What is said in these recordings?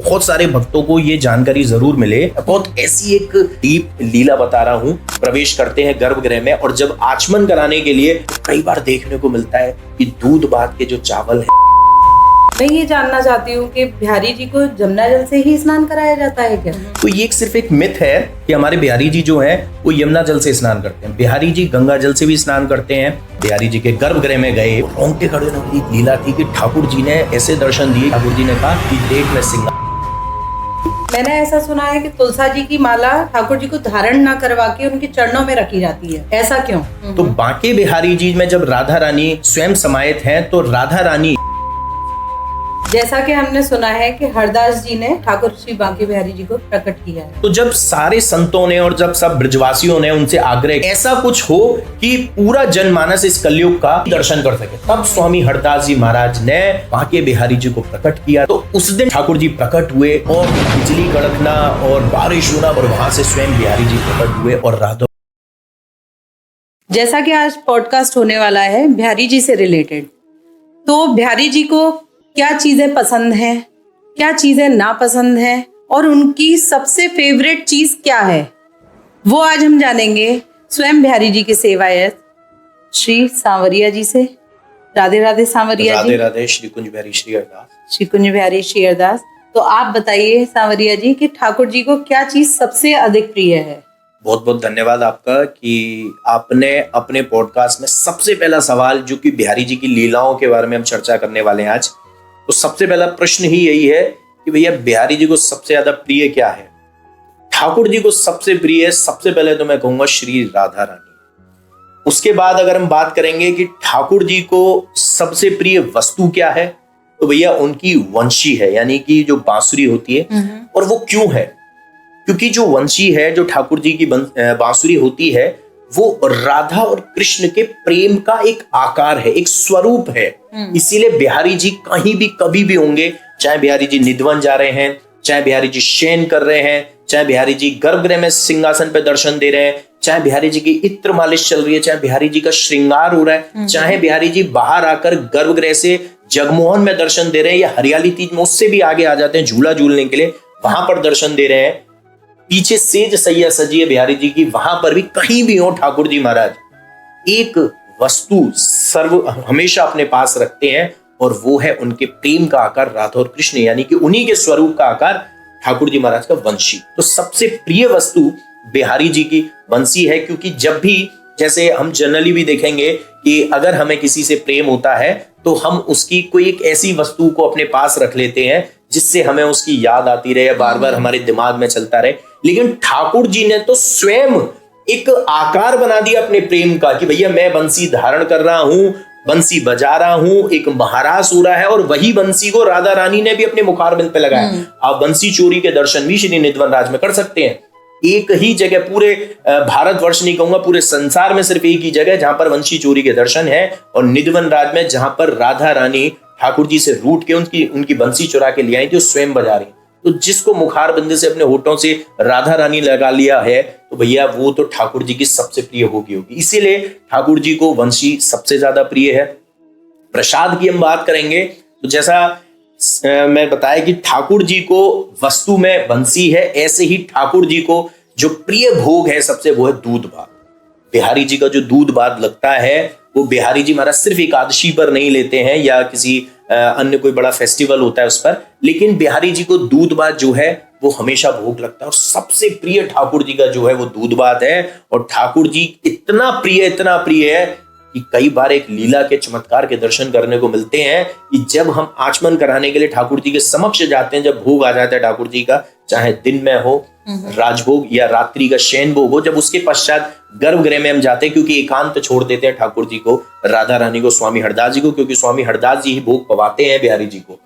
बहुत सारे भक्तों को ये जानकारी जरूर मिले। बहुत ऐसी एक डीप लीला बता रहा हूँ। प्रवेश करते हैं गर्भगृह में और जब आचमन कराने के लिए कई बार देखने को मिलता है कि दूध भात के जो चावल है। मैं ये जानना चाहती हूँ कि बिहारी जी को जमुना जल से ही स्नान कराया जाता है क्या? तो ये सिर्फ एक मिथ है कि हमारे बिहारी जी जो है वो यमुना जल से स्नान करते हैं। बिहारी जी गंगा जल से भी स्नान करते हैं। बिहारी जी के गर्भगृह में गए, रोंगटे खड़े होने वाली एक लीला थी कि ठाकुर जी ने ऐसे दर्शन दिए। ठाकुर जी ने कहा कि देख मैं सिंगार। मैंने ऐसा सुना है कि तुलसा जी की माला ठाकुर जी को धारण ना करवा के उनके चरणों में रखी जाती है, ऐसा क्यों? तो बांके बिहारी जी में जब राधा रानी स्वयं समाहित हैं तो राधा रानी, जैसा कि हमने सुना है कि हरदास जी ने ठाकुर श्री बांके बिहारी जी को प्रकट किया है। तो जब सारे संतों ने और जब सब ब्रजवासियों ने उनसे आग्रह ऐसा कुछ हो कि पूरा जनमानस इस कलयुग का दर्शन कर सके, तब स्वामी हरदास जी महाराज ने बांके बिहारी जी को प्रकट किया। तो उस दिन ठाकुर जी प्रकट हुए और बिजली कड़कना और बारिश होना और वहां से स्वयं बिहारी जी प्रकट हुए और राधा। जैसा कि आज पॉडकास्ट होने वाला है बिहारी जी से रिलेटेड, तो बिहारी जी को क्या चीजें पसंद हैं, क्या चीजें नापसंद हैं और उनकी सबसे फेवरेट चीज क्या है, वो आज हम जानेंगे स्वयं बिहारी जी के सेवायत श्री सांवरिया जी से। राधे राधे सांवरिया जी। राधे राधे। श्री कुंज बिहारी श्री अरदास। श्री कुंज बिहारी श्री अरदास। तो आप बताइए सांवरिया जी कि ठाकुर जी को क्या चीज सबसे अधिक प्रिय है? बहुत बहुत धन्यवाद आपका कि आपने अपने पॉडकास्ट में सबसे पहला सवाल, जो कि बिहारी जी की लीलाओं के बारे में हम चर्चा करने वाले हैं आज, तो सबसे पहला प्रश्न ही यही है कि भैया बिहारी जी को सबसे ज्यादा प्रिय क्या है? ठाकुर जी को सबसे प्रिय सबसे पहले तो मैं कहूंगा श्री राधा रानी। उसके बाद अगर हम बात करेंगे कि ठाकुर जी को सबसे प्रिय वस्तु क्या है, तो भैया उनकी वंशी है, यानी कि जो बांसुरी होती है। और वो क्यों है? क्योंकि जो वंशी है, जो ठाकुर जी की बांसुरी होती है, वो राधा और कृष्ण के प्रेम का एक आकार है, एक स्वरूप है। इसीलिए बिहारी जी कहीं भी कभी भी होंगे, चाहे बिहारी जी निधवन जा रहे हैं, चाहे बिहारी जी शयन कर रहे हैं, चाहे बिहारी जी गर्भगृह में सिंहासन पे दर्शन दे रहे हैं, चाहे बिहारी जी की इत्र मालिश चल रही है, चाहे बिहारी जी का श्रृंगार हो रहा है, चाहे बिहारी जी बाहर आकर गर्भगृह से जगमोहन में दर्शन दे रहे हैं या हरियाली तीज में उससे भी आगे आ जाते हैं झूला झूलने के लिए, वहां पर दर्शन दे रहे हैं, पीछे सेज सैया सजी है बिहारी जी की, वहां पर भी कहीं भी हो ठाकुर जी महाराज एक वस्तु सर्व हमेशा अपने पास रखते हैं और वो है उनके प्रेम का आकार राधा और कृष्ण, यानी कि उन्हीं के स्वरूप का आकार ठाकुर जी महाराज का वंशी। तो सबसे प्रिय वस्तु बिहारी जी की वंशी है, क्योंकि जब भी, जैसे हम जनरली भी देखेंगे कि अगर हमें किसी से प्रेम होता है तो हम उसकी कोई एक ऐसी वस्तु को अपने पास रख लेते हैं जिससे हमें उसकी याद आती रहे, बार बार हमारे दिमाग में चलता रहे। लेकिन ठाकुर जी ने तो स्वयं एक आकार बना दिया अपने प्रेम का कि भैया मैं बंसी धारण कर रहा हूं, बंसी बजा रहा हूं, एक महारास हो रहा है, और वही बंसी को राधा रानी ने भी अपने मुखारबिंद पे लगाया। आप बंसी चोरी के दर्शन भी श्री निधवन राज में कर सकते हैं। एक ही जगह, पूरे भारतवर्ष नहीं कहूंगा, पूरे संसार में सिर्फ एक ही जगह जहां पर बंसी चोरी के दर्शन है, और निधवन राज में जहां पर राधा रानी ठाकुर जी से रूठ के उनकी बंसी चुरा के ले आई थी, वो स्वयं बजा रही। तो जिसको मुखार बिंदु से अपने होठों से राधा रानी लगा लिया है, तो भैया वो तो ठाकुर जी की सबसे प्रिय होगी। इसीलिए ठाकुर जी को वंशी सबसे ज्यादा प्रिय है। प्रसाद की हम बात करेंगे तो जैसा मैं बताया कि ठाकुर जी को वस्तु में वंशी है, ऐसे ही ठाकुर जी को जो प्रिय भोग है सबसे, वो है दूध भात। बिहारी जी का जो दूध भात लगता है वो बिहारी जी महाराज सिर्फ एकादशी पर नहीं लेते हैं या किसी अन्य कोई बड़ा फेस्टिवल होता है उस पर, लेकिन बिहारी जी को दूध भात जो है वो हमेशा भोग लगता है। और सबसे प्रिय ठाकुर जी का जो है वो दूध भात है। और ठाकुर जी इतना प्रिय है कि कई बार एक लीला के चमत्कार के दर्शन करने को मिलते हैं कि जब हम आचमन कराने के लिए ठाकुर जी के समक्ष जाते हैं, जब भोग आ जाता है ठाकुर जी का, चाहे दिन में हो राजभोग या रात्रि का शयन भोग हो, जब उसके पश्चात गर्भगृह में हम जाते हैं, क्योंकि एकांत छोड़ देते हैं ठाकुर जी को, राधा रानी को, स्वामी हरदास जी को, क्योंकि स्वामी हरदास जी ही भोग पवाते हैं बिहारी जी को।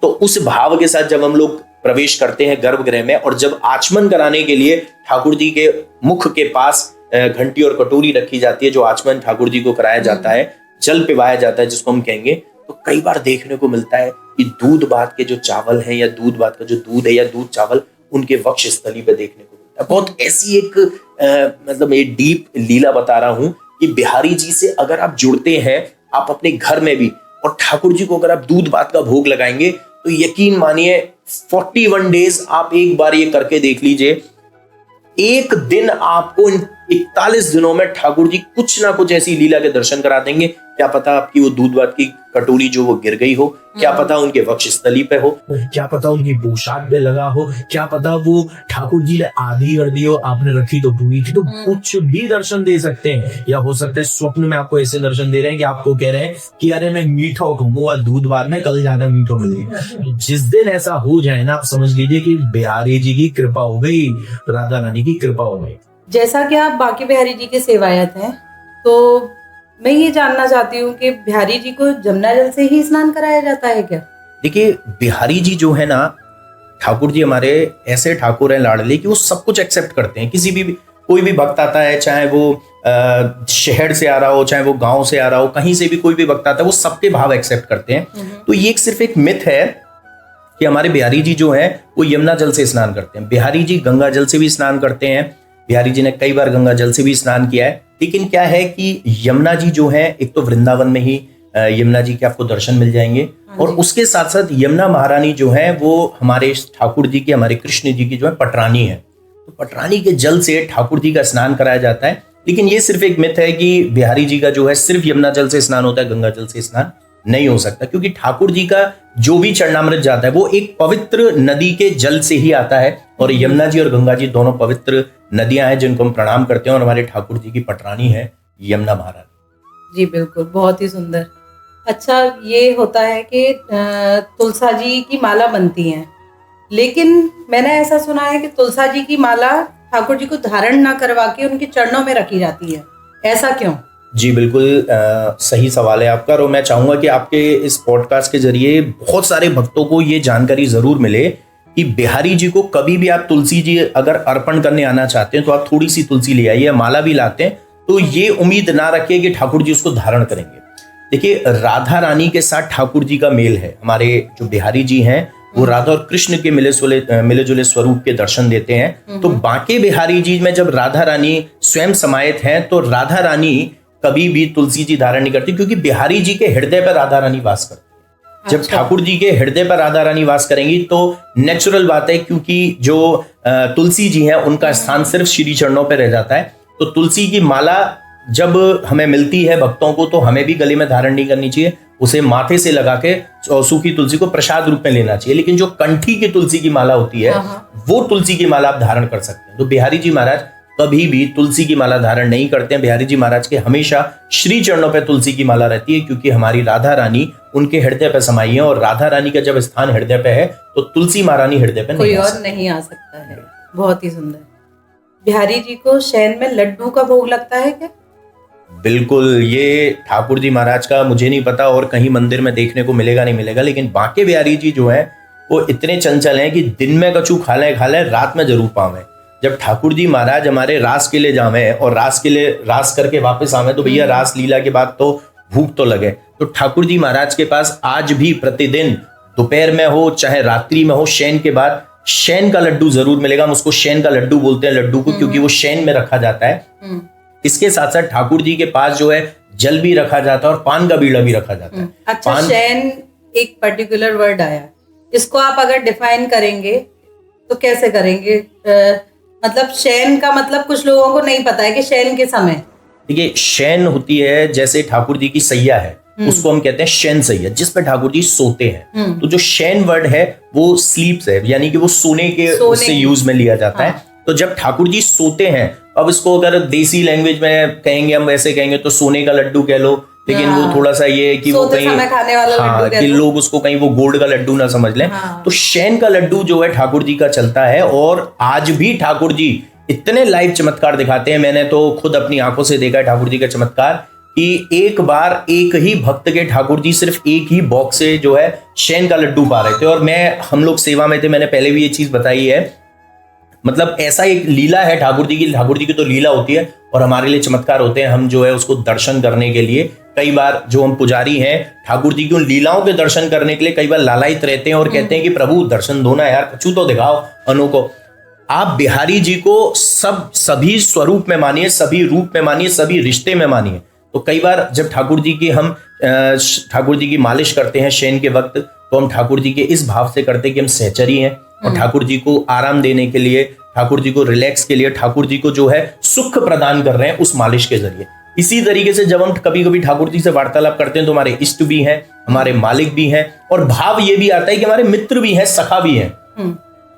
तो उस भाव के साथ जब हम लोग प्रवेश करते हैं गर्भगृह में, और जब आचमन कराने के लिए ठाकुर जी के मुख के पास घंटी और कटोरी रखी जाती है, जो आचमन ठाकुर जी को कराया जाता है, जल पिवाया जाता है जिसको हम कहेंगे, तो कई बार देखने को मिलता है कि दूध भात के जो चावल हैं या दूध भात का जो दूध है या दूध चावल उनके वक्ष स्थली पे देखने को मिलता है। बहुत ऐसी एक मतलब एक डीप लीला बता रहा हूं कि बिहारी जी से अगर आप जुड़ते हैं, आप अपने घर में भी, और ठाकुर जी को अगर आप दूध भात का भोग लगाएंगे, तो यकीन मानिए 41 डेज आप एक बार ये करके देख लीजिए। एक दिन आपको इन 41 दिनों में ठाकुर जी कुछ ना कुछ ऐसी लीला के दर्शन करा देंगे। क्या पता आपकी वो दूध भात की कटोरी जो वो गिर गई हो, क्या पता उनके वक्षस्थली पे हो, क्या पता उनकी पोशाक पे लगा हो, क्या पता वो ठाकुर जी ने आधी कर दी हो, आपने रखी तो पूरी थी। तो कुछ भी दर्शन दे सकते हैं, या हो सकता है स्वप्न में आपको ऐसे दर्शन दे रहे हैं कि आपको कह रहे हैं कि अरे मैं मीठा खाऊंगा दूध भात में, कल ज्यादा मीठा मिलेगा। जिस दिन ऐसा हो जाए ना, आप समझ लीजिए कि बिहारी जी की कृपा हो गई, राधा रानी की कृपा हो गई। जैसा कि आप बांके बिहारी जी के सेवायत हैं, तो मैं ये जानना चाहती हूँ कि बिहारी जी को जमुना जल से ही स्नान कराया जाता है क्या? देखिए, बिहारी जी जो है ना, ठाकुर जी हमारे ऐसे ठाकुर हैं लाडले कि वो सब कुछ एक्सेप्ट करते हैं। किसी भी कोई भी भक्त आता है, चाहे वो शहर से आ रहा हो, चाहे वो गांव से आ रहा हो, कहीं से भी कोई भी भक्त आता है, वो सबके भाव एक्सेप्ट करते हैं। तो ये सिर्फ एक मिथ है कि हमारे बिहारी जी जो है वो यमुना जल से स्नान करते हैं। बिहारी जी गंगा जल से भी स्नान करते हैं। बिहारी जी ने कई बार गंगा जल से भी स्नान किया है। लेकिन क्या है कि यमुना जी जो है, एक तो वृंदावन में ही यमुना जी के आपको दर्शन मिल जाएंगे, और उसके साथ साथ यमुना महारानी जो है वो हमारे ठाकुर जी की, हमारे कृष्ण जी की जो है पटरानी है। तो पटरानी के जल से ठाकुर जी का स्नान कराया जाता है। लेकिन ये सिर्फ एक मिथ है कि बिहारी जी का जो है सिर्फ यमुना जल से स्नान होता है, गंगा जल से स्नान नहीं हो सकता, क्योंकि ठाकुर जी का जो भी चरणामृत जाता है वो एक पवित्र नदी के जल से ही आता है। और यमुना जी और गंगा जी दोनों पवित्र नदियां हैं जिनको हम प्रणाम करते हैं, और हमारे ठाकुर जी की पटरानी है यमुना महारानी। जी बिल्कुल, बहुत ही सुंदर। अच्छा, ये होता है कि तुलसा जी की माला बनती है, लेकिन मैंने ऐसा सुना है कि तुलसा जी की माला ठाकुर जी को धारण ना करवा के उनके चरणों में रखी जाती है, ऐसा क्यों? जी बिल्कुल, सही सवाल है आपका। और मैं चाहूंगा कि आपके इस पॉडकास्ट के जरिए बहुत सारे भक्तों को ये जानकारी जरूर मिले कि बिहारी जी को कभी भी आप तुलसी जी अगर अर्पण करने आना चाहते हैं तो आप थोड़ी सी तुलसी ले आइए, माला भी लाते हैं, तो ये उम्मीद ना रखिए कि ठाकुर जी उसको धारण करेंगे। देखिए, राधा रानी के साथ ठाकुर जी का मेल है। हमारे जो बिहारी जी हैं वो राधा और कृष्ण के मिले जुले स्वरूप के दर्शन देते हैं। तो बांके बिहारी जी में जब राधा रानी स्वयं समाहित हैं, तो राधा रानी कभी भी तुलसी जी धारण नहीं करती, क्योंकि बिहारी जी के हृदय पर राधा रानी वास करती है। जब ठाकुर जी के हृदय पर राधा रानी वास करेंगी तो नेचुरल बात है, क्योंकि जो तुलसी जी हैं उनका स्थान सिर्फ श्री चरणों पर रह जाता है। तो तुलसी की माला जब हमें मिलती है भक्तों को, तो हमें भी गले में धारण नहीं करनी चाहिए, उसे माथे से लगा के सूखी तुलसी को प्रसाद रूप में लेना चाहिए। लेकिन जो कंठी की तुलसी की माला होती है, वो तुलसी की माला आप धारण कर सकते हैं। तो बिहारी जी महाराज कभी भी तुलसी की माला धारण नहीं करते हैं। बिहारी जी महाराज के हमेशा श्री चरणों पर तुलसी की माला रहती है, क्योंकि हमारी राधा रानी उनके हृदय पर समाई है, और राधा रानी का जब स्थान हृदय पे है तो तुलसी महारानी हृदय पे कोई और नहीं आ सकता है। बहुत ही सुंदर। बिहारी जी को शयन में लड्डू का भोग लगता है क्या? बिल्कुल, ये ठाकुर जी महाराज का मुझे नहीं पता और कहीं मंदिर में देखने को मिलेगा नहीं मिलेगा, लेकिन बांके बिहारी जी जो है वो इतने चंचल हैं कि दिन में कछु खा लें रात में जरूर पावे। जब ठाकुर जी महाराज हमारे रास के लिए जावे और रास करके वापस आवे, तो भैया रास लीला के बाद तो भूख तो लगे। तो ठाकुर जी महाराज के पास आज भी प्रतिदिन दोपहर में हो चाहे रात्रि में हो, शयन के बाद शयन का लड्डू जरूर मिलेगा। हम उसको शयन का लड्डू बोलते हैं लड्डू को, क्योंकि वो शयन में रखा जाता है। इसके साथ साथ ठाकुर जी के पास जो है जल भी रखा जाता है और पान का बीड़ा भी रखा जाता है। अच्छा, शयन एक पर्टिकुलर वर्ड आया, इसको आप अगर डिफाइन करेंगे तो कैसे करेंगे? मतलब शयन का मतलब कुछ लोगों को नहीं पता है कि शयन के समय, देखिए, शयन होती है जैसे ठाकुर जी की सैया है, उसको हम कहते हैं शयन सैया, जिस पे ठाकुर जी सोते हैं। तो जो शयन वर्ड है वो स्लीप्स है, यानी कि वो सोने के उससे यूज में लिया जाता है। तो जब ठाकुर जी सोते हैं, अब इसको अगर देसी लैंग्वेज में कहेंगे, हम ऐसे कहेंगे तो सोने का लड्डू कह लो, लेकिन वो थोड़ा सा ये है कि वो कहीं खाने वाला कि लोग उसको कहीं वो गोल्ड का लड्डू ना समझ लें। तो शयन का लड्डू जो है ठाकुर जी का चलता है, और आज भी ठाकुर जी इतने लाइव चमत्कार दिखाते हैं। मैंने तो खुद अपनी आंखों से देखा है ठाकुर जी का चमत्कार, कि एक बार एक ही भक्त के ठाकुर जी सिर्फ एक ही बॉक्स से जो है शयन का लड्डू पा रहे थे। और हम लोग सेवा में थे, मैंने पहले भी ये चीज बताई है। मतलब ऐसा एक लीला है ठाकुर जी की तो लीला होती है, और हमारे लिए चमत्कार होते हैं। हम जो है उसको दर्शन करने के लिए कई बार जो हम पुजारी हैं, ठाकुर जी की उन लीलाओं के दर्शन करने के लिए कई बार लालायित रहते हैं और कहते हैं कि प्रभु दर्शन दो ना यार, कछु तो दिखाओ अनु को। आप बिहारी जी को सभी स्वरूप में मानिए, सभी रूप में मानिए, सभी रिश्ते में मानिए। तो कई बार जब ठाकुर जी की मालिश करते हैं शयन के वक्त, तो हम ठाकुर जी के इस भाव से करते कि हम सहचरी हैं और ठाकुर जी को आराम देने के लिए, ठाकुर जी को रिलैक्स के लिए, ठाकुर जी को जो है सुख प्रदान कर रहे हैं उस मालिश के जरिए। इसी तरीके से जब हम कभी कभी ठाकुर जी से वार्तालाप करते हैं तो हमारे इष्ट भी हैं, हमारे मालिक भी हैं, और भाव ये भी आता है कि हमारे मित्र भी हैं, सखा भी हैं।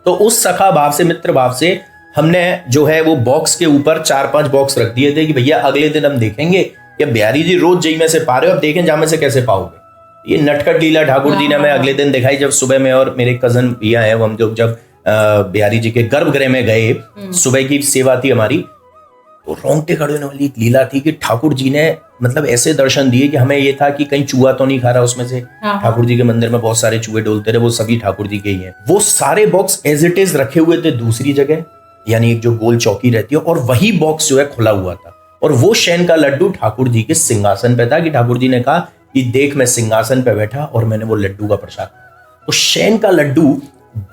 तो उस सखा भाव से, मित्र भाव से हमने जो है वो बॉक्स के ऊपर 4-5 बॉक्स रख दिए थे कि भैया अगले दिन हम देखेंगे कि बिहारी जी रोज जई में से पा रहे हो, अब देखें जा में से कैसे पाओगे। ये नटखट लीला ठाकुर जी ने हमें अगले दिन दिखाई, जब सुबह में और मेरे कजन भैया है, वो हम जब बिहारी जी के गर्भगृह में गए, सुबह की सेवा थी हमारी, तो रोंगटे खड़े होने वाली एक लीला थी कि ठाकुर जी ने मतलब ऐसे दर्शन दिए कि हमें ये था कि कहीं चूहा तो नहीं खा रहा उसमें से। ठाकुर जी के मंदिर में बहुत सारे चूहे डोलते रहे, वो सभी ठाकुर जी के ही हैं। वो सारे बॉक्स एज इट इज रखे हुए थे दूसरी जगह, यानी एक जो गोल चौकी रहती है, और वही बॉक्स जो है खुला हुआ था, और वो शयन का लड्डू ठाकुर जी के सिंहासन पे था कि ठाकुर जी ने कहा कि देख मैं सिंहासन पे बैठा और मैंने वो लड्डू का प्रसाद। तो शयन का लड्डू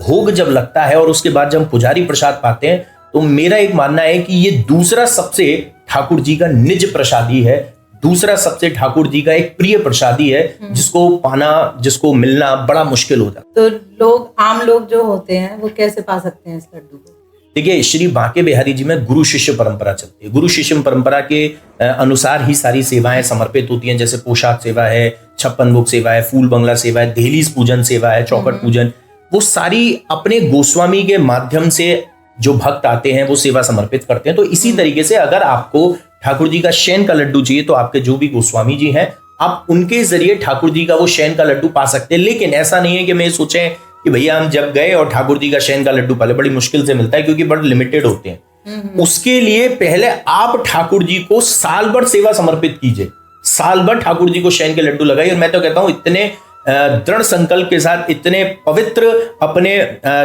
भोग जब लगता है और उसके बाद जब हम पुजारी प्रसाद पाते हैं, तो मेरा एक मानना है कि ये दूसरा सबसे ठाकुर जी का निज प्रसादी है, दूसरा सबसे ठाकुर जी का एक प्रिय प्रसादी है, जिसको पाना, जिसको मिलना बड़ा मुश्किल होता है। तो आम लोग जो होते हैं वो कैसे पा सकते हैं इस लड्डू को? देखिए, श्री बांके बिहारी जी में गुरु शिष्य परंपरा चलती है। गुरु शिष्य परंपरा के अनुसार ही सारी सेवाएं समर्पित होती हैं, जैसे पोशाक सेवा है, 56 भोग सेवा है, फूल बंगला सेवा है, दहलीज पूजन सेवा है, चौखट पूजन, वो सारी अपने गोस्वामी के माध्यम से जो भक्त आते हैं वो सेवा समर्पित करते हैं। तो इसी तरीके से अगर आपको ठाकुर जी का शयन का लड्डू चाहिए तो आपके जो भी गोस्वामी जी हैं, आप उनके जरिए ठाकुर जी का वो शयन का लड्डू पा सकते हैं। लेकिन ऐसा नहीं है कि मैं सोचें कि भैया हम जब गए और ठाकुर जी का शयन का लड्डू पहले बड़ी मुश्किल से मिलता है, क्योंकि बड़े लिमिटेड होते हैं। उसके लिए पहले आप ठाकुर जी को साल भर सेवा समर्पित कीजिए, साल भर ठाकुर जी को शयन के लड्डू लगाइए। और मैं तो कहता हूं इतने दृढ़ संकल्प के साथ, इतने पवित्र अपने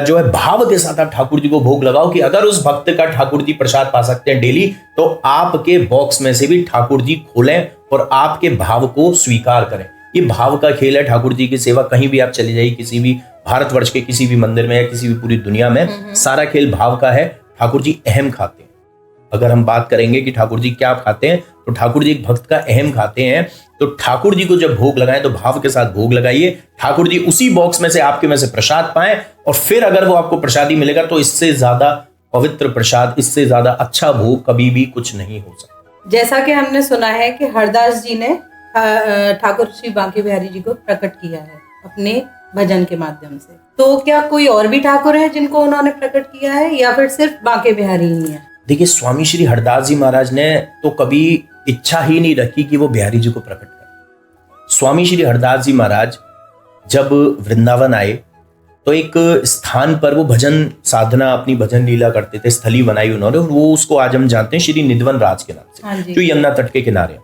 जो है भाव के साथ आप ठाकुर जी को भोग लगाओ कि अगर उस भक्त का ठाकुर जी प्रसाद पा सकते हैं डेली, तो आपके बॉक्स में से भी ठाकुर जी खोलें और आपके भाव को स्वीकार करें। ये भाव का खेल है। ठाकुर जी की सेवा कहीं भी आप चले जाइए, किसी भी भारतवर्ष के किसी भी मंदिर में या किसी भी पूरी दुनिया में, सारा खेल भाव का है। ठाकुर जी अहम खाते हैं। अगर हम बात करेंगे कि ठाकुर जी क्या खाते हैं, तो ठाकुर जी एक भक्त का अहम खाते हैं। तो ठाकुर जी को जब भोग लगाएं तो भाव के साथ भोग लगाइए, ठाकुर जी उसी बॉक्स में से आपके में से प्रसाद पाएं, और फिर अगर वो आपको प्रसादी मिलेगा तो इससे ज्यादा पवित्र प्रसाद, इससे ज्यादा अच्छा भोग कभी भी कुछ नहीं हो सकता। जैसा कि हमने सुना है कि हरदास जी ने ठाकुर श्री बांके बिहारी जी को प्रकट किया है अपने भजन के माध्यम से, तो क्या कोई और भी ठाकुर है जिनको उन्होंने प्रकट किया है या फिर सिर्फ बांके बिहारी ही है? देखिए, स्वामी श्री हरदास जी महाराज ने तो कभी इच्छा ही नहीं रखी कि वो बिहारी जी को प्रकट करें। स्वामी श्री हरदास जी महाराज जब वृंदावन आए तो एक स्थान पर वो भजन साधना, अपनी भजन लीला करते थे, स्थली बनाई उन्होंने, और वो उसको आज हम जानते हैं श्री निधवन राज के नाम से, जो यमुना तट के किनारे।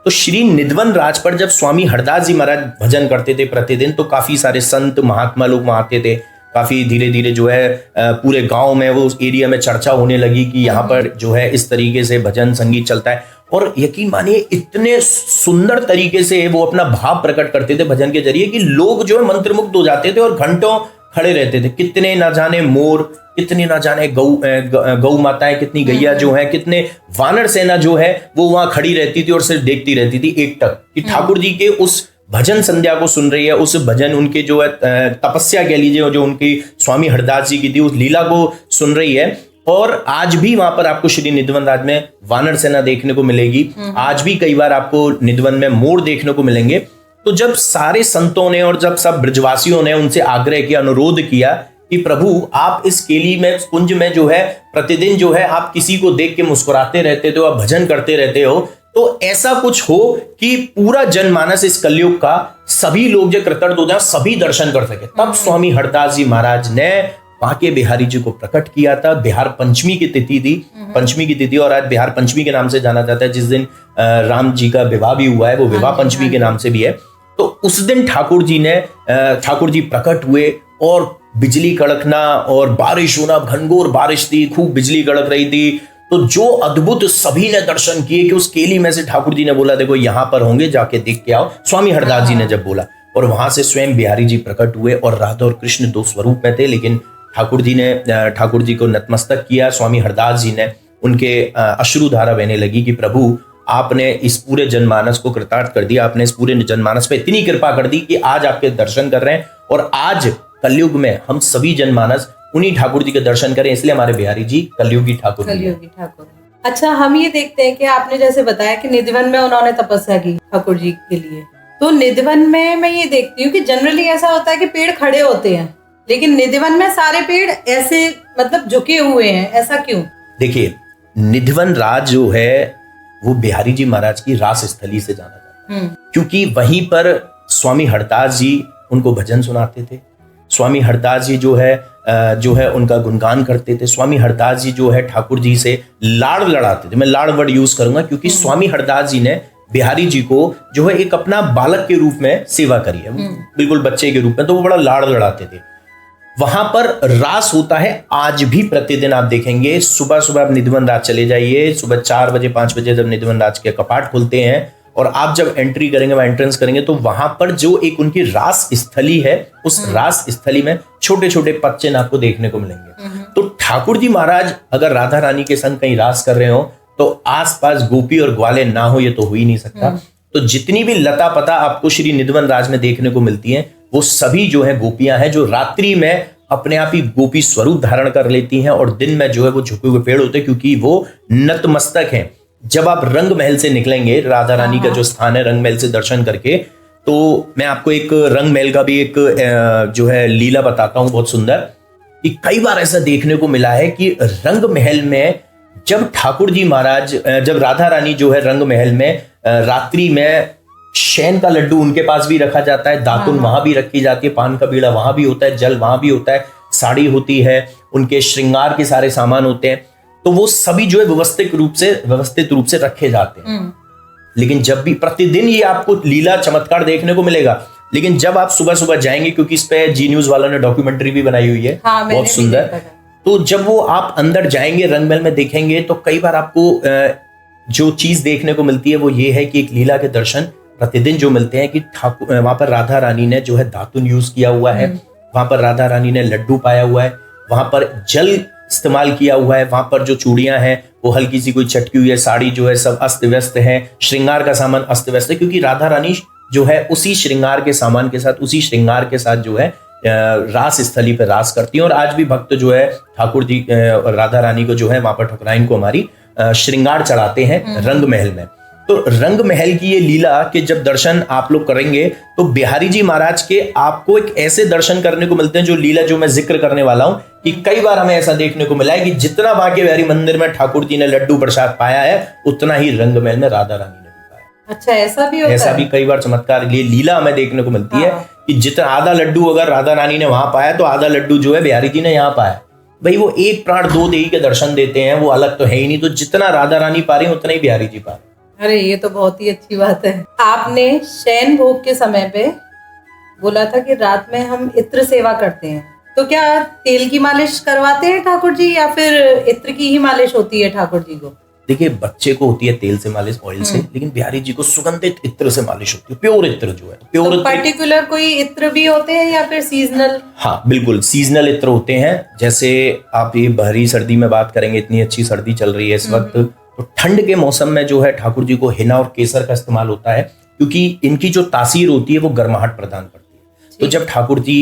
तो श्री निधवन राज पर जब स्वामी हरदास जी महाराज भजन करते थे प्रतिदिन, तो काफी सारे संत महात्मा लोग वहां आते थे। काफी धीरे धीरे जो है पूरे गांव में, वो एरिया में चर्चा होने लगी कि यहाँ पर जो है इस तरीके से भजन संगीत चलता है। और यकीन मानिए इतने सुंदर तरीके से वो अपना भाव प्रकट करते थे भजन के जरिए कि लोग जो है मंत्रमुग्ध हो जाते थे और घंटों खड़े रहते थे। कितने ना जाने मोर, कितने ना जाने गौ माताएं, कितनी गैया जो है, कितने वानर सेना जो है वो वहां खड़ी रहती थी और सिर्फ देखती रहती थी एकटक कि ठाकुर जी के उस भजन संध्या को सुन रही है, उस भजन उनके जो है तपस्या कह लीजिए जो उनकी स्वामी हरदास जी की थी, उस लीला को सुन रही है। और आज भी वहां पर आपको श्री निधवन राज में वानर सेना देखने को मिलेगी। आज भी कई बार आपको निधवन में मोर देखने को मिलेंगे। तो जब सारे संतों ने और जब सब ब्रजवासियों ने उनसे आग्रह किया, अनुरोध किया कि प्रभु आप इस केली में, कुंज में जो है प्रतिदिन जो है आप किसी को देख के मुस्कुराते रहते हो, आप भजन करते रहते हो, तो ऐसा कुछ हो कि पूरा जनमानस इस कलयुग का सभी लोग जो कृतज्ञ हो जाए, सभी दर्शन कर सके। तब स्वामी हरदास जी महाराज ने बांके बिहारी जी को प्रकट किया था। बिहार पंचमी की तिथि थी, पंचमी की तिथि, और आज बिहार पंचमी के नाम से जाना जाता है। जिस दिन राम जी का विवाह भी हुआ है, वो विवाह पंचमी के नाम से भी है। तो उस दिन ठाकुर जी प्रकट हुए और बिजली कड़कना और बारिश होना, घनघोर बारिश थी, खूब बिजली कड़क रही थी। तो जो अद्भुत सभी ने दर्शन किए कि उस केली में से ठाकुर जी ने बोला देखो यहां पर होंगे, जाके देख के आओ। स्वामी हरदास जी ने जब बोला, और वहां से स्वयं बिहारी जी प्रकट हुए, और राधा और कृष्ण दो स्वरूप में थे, लेकिन ठाकुर जी को नतमस्तक किया। स्वामी हरदास जी ने, उनके अश्रुधारा बहने लगी कि प्रभु आपने इस पूरे जनमानस को कृतार्थ कर दिया, आपने इस पूरे जनमानस पे इतनी कृपा कर दी कि आज आपके दर्शन कर रहे हैं। और आज कलयुग में हम सभी जनमानस उन्हीं ठाकुर जी के दर्शन करें, इसलिए हमारे बिहारी जी कलयुगी ठाकुर जी हैं। कलयुगी ठाकुर है। अच्छा, हम ये देखते हैं कि आपने जैसे बताया कि निधिवन में उन्होंने तपस्या की ठाकुर जी के लिए, तो निधिवन में मैं ये देखती हूँ कि जनरली ऐसा होता है कि पेड़ खड़े होते हैं, लेकिन निधिवन में सारे पेड़ ऐसे मतलब झुके हुए हैं, ऐसा क्यों? देखिए, निधिवन राज जो है वो बिहारी जी महाराज की रास स्थली से जाना जाता है, क्योंकि वहीं पर स्वामी हरदास जी उनको भजन सुनाते थे। स्वामी हरदास जी जो है उनका गुणगान करते थे। स्वामी हरदास जी जो है ठाकुर जी से लाड़ लड़ाते थे। मैं लाड़ वर्ड यूज करूंगा क्योंकि स्वामी हरदास जी ने बिहारी जी को जो है एक अपना बालक के रूप में सेवा करी है, बिल्कुल बच्चे के रूप में, तो वो बड़ा लाड़ लड़ाते थे। वहां पर रास होता है आज भी, प्रतिदिन आप देखेंगे। सुबह सुबह आप निधिवन राज चले जाइए, सुबह 4 बजे 5 बजे जब निधिवन राज के कपाट खुलते हैं और आप जब एंट्री करेंगे, वहां एंट्रेंस करेंगे, तो वहां पर जो एक उनकी रास स्थली है, उस रास स्थली में छोटे छोटे पद चिन्ह आपको देखने को मिलेंगे। तो ठाकुर जी महाराज अगर राधा रानी के संग कहीं रास कर रहे हो तो आसपास गोपी और ग्वाले ना हो, ये तो हो ही नहीं सकता। तो जितनी भी लता पता आपको श्री निधिवन राज में देखने को मिलती हैं, वो सभी जो है गोपियां हैं, जो रात्रि में अपने आप ही गोपी स्वरूप धारण कर लेती हैं और दिन में जो है वो झुके हुए पेड़ होते हैं, क्योंकि वो नतमस्तक हैं। जब आप रंग महल से निकलेंगे, राधा रानी का जो स्थान है, रंग महल से दर्शन करके, तो मैं आपको एक रंग महल का भी एक जो है लीला बताता हूं, बहुत सुंदर। कि कई बार ऐसा देखने को मिला है कि रंग महल में जब ठाकुर जी महाराज, जब राधा रानी जो है रंग महल में रात्रि में शैन का लड्डू उनके पास भी रखा जाता है, दातुन वहां भी रखी जाती है, पान का बीड़ा वहां भी होता है, जल वहां भी होता है, साड़ी होती है, उनके श्रृंगार के सारे सामान होते हैं, तो वो सभी जो है व्यवस्थित रूप से रखे जाते हैं। लेकिन जब भी प्रतिदिन ये आपको लीला चमत्कार देखने को मिलेगा, लेकिन जब आप सुबह सुबह जाएंगे, क्योंकि इस पे जी न्यूज वालों ने डॉक्यूमेंट्री भी बनाई हुई है, बहुत सुंदर, तो जब वो आप अंदर जाएंगे रंग महल में देखेंगे, तो कई बार आपको जो चीज देखने को मिलती है वो ये है कि एक लीला के दर्शन प्रतिदिन जो मिलते हैं कि ठाकुर, वहां पर राधा रानी ने जो है दातुन यूज किया हुआ है, वहां पर राधा रानी ने लड्डू पाया हुआ है, वहां पर जल इस्तेमाल किया हुआ है, वहां पर जो चूड़ियां हैं वो हल्की सी कोई चटकी हुई है, साड़ी जो है सब अस्त व्यस्त है, श्रृंगार का सामान अस्त व्यस्त है, क्योंकि राधा रानी जो है उसी श्रृंगार के सामान के साथ, उसी श्रृंगार के साथ जो है रास स्थली पर रास करती है। और आज भी भक्त जो है ठाकुर जी राधा रानी को जो है वहां पर ठकुराइन को हमारी श्रृंगार चढ़ाते हैं रंग महल में। तो रंग महल की ये लीला के जब दर्शन आप लोग करेंगे तो बिहारी जी महाराज के आपको एक ऐसे दर्शन करने को मिलते हैं, जो लीला जो मैं जिक्र करने वाला हूं, कि कई बार हमें ऐसा देखने को मिला है कि जितना बांके बिहारी मंदिर में ठाकुर जी ने लड्डू प्रसाद पाया है, उतना ही रंग महल में राधा रानी ने भी पाया। अच्छा, ऐसा भी होता है? ऐसा भी कई बार चमत्कार ये लीला हमें देखने को मिलती है कि जितना आधा लड्डू अगर राधा रानी ने वहां पाया, तो आधा लड्डू जो है बिहारी जी ने यहाँ पाया। भाई वो एक प्राण दो देही के दर्शन देते हैं, वो अलग तो है ही नहीं, तो जितना राधा रानी पा रही उतना ही बिहारी जी पा रहे। अरे ये तो बहुत ही अच्छी बात है। आपने शयन भोग के समय पे बोला था कि रात में हम इत्र सेवा करते हैं, तो क्या तेल की मालिश करवाते हैं ठाकुर जी, या फिर इत्र की ही मालिश होती है ठाकुर जी को? देखिए, बच्चे को होती है तेल से मालिश, ऑयल से, लेकिन बिहारी जी को सुगंधित इत्र से मालिश होती है, प्योर इत्र जो है। प्योर तो पर्टिकुलर कोई इत्र भी होते हैं या फिर सीजनल? हाँ बिल्कुल, सीजनल इत्र होते हैं। जैसे आप ये बाहरी सर्दी में बात करेंगे, इतनी अच्छी सर्दी चल रही है इस वक्त, तो ठंड के मौसम में जो है ठाकुर जी को हिना और केसर का इस्तेमाल होता है, क्योंकि इनकी जो तासीर होती है वो गर्माहट प्रदान करती है। तो जब ठाकुर जी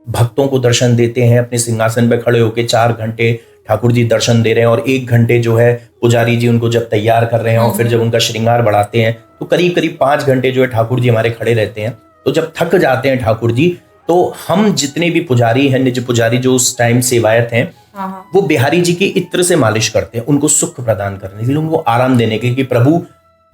भक्तों को दर्शन देते हैं, अपने सिंहासन पे खड़े होकर 4 घंटे ठाकुर जी दर्शन दे रहे हैं, और 1 घंटे जो है पुजारी जी उनको जब तैयार कर रहे हैं, और फिर जब उनका श्रृंगार बढ़ाते हैं, तो करीब करीब 5 घंटे जो है ठाकुर जी हमारे खड़े रहते हैं। तो जब थक जाते हैं ठाकुर जी, तो हम जितने भी पुजारी हैं, निज पुजारी जो उस टाइम सेवायत हैं, वो बिहारी जी की इत्र से मालिश करते हैं, उनको सुख प्रदान करने के लिए, उनको आराम देने के लिए, कि प्रभु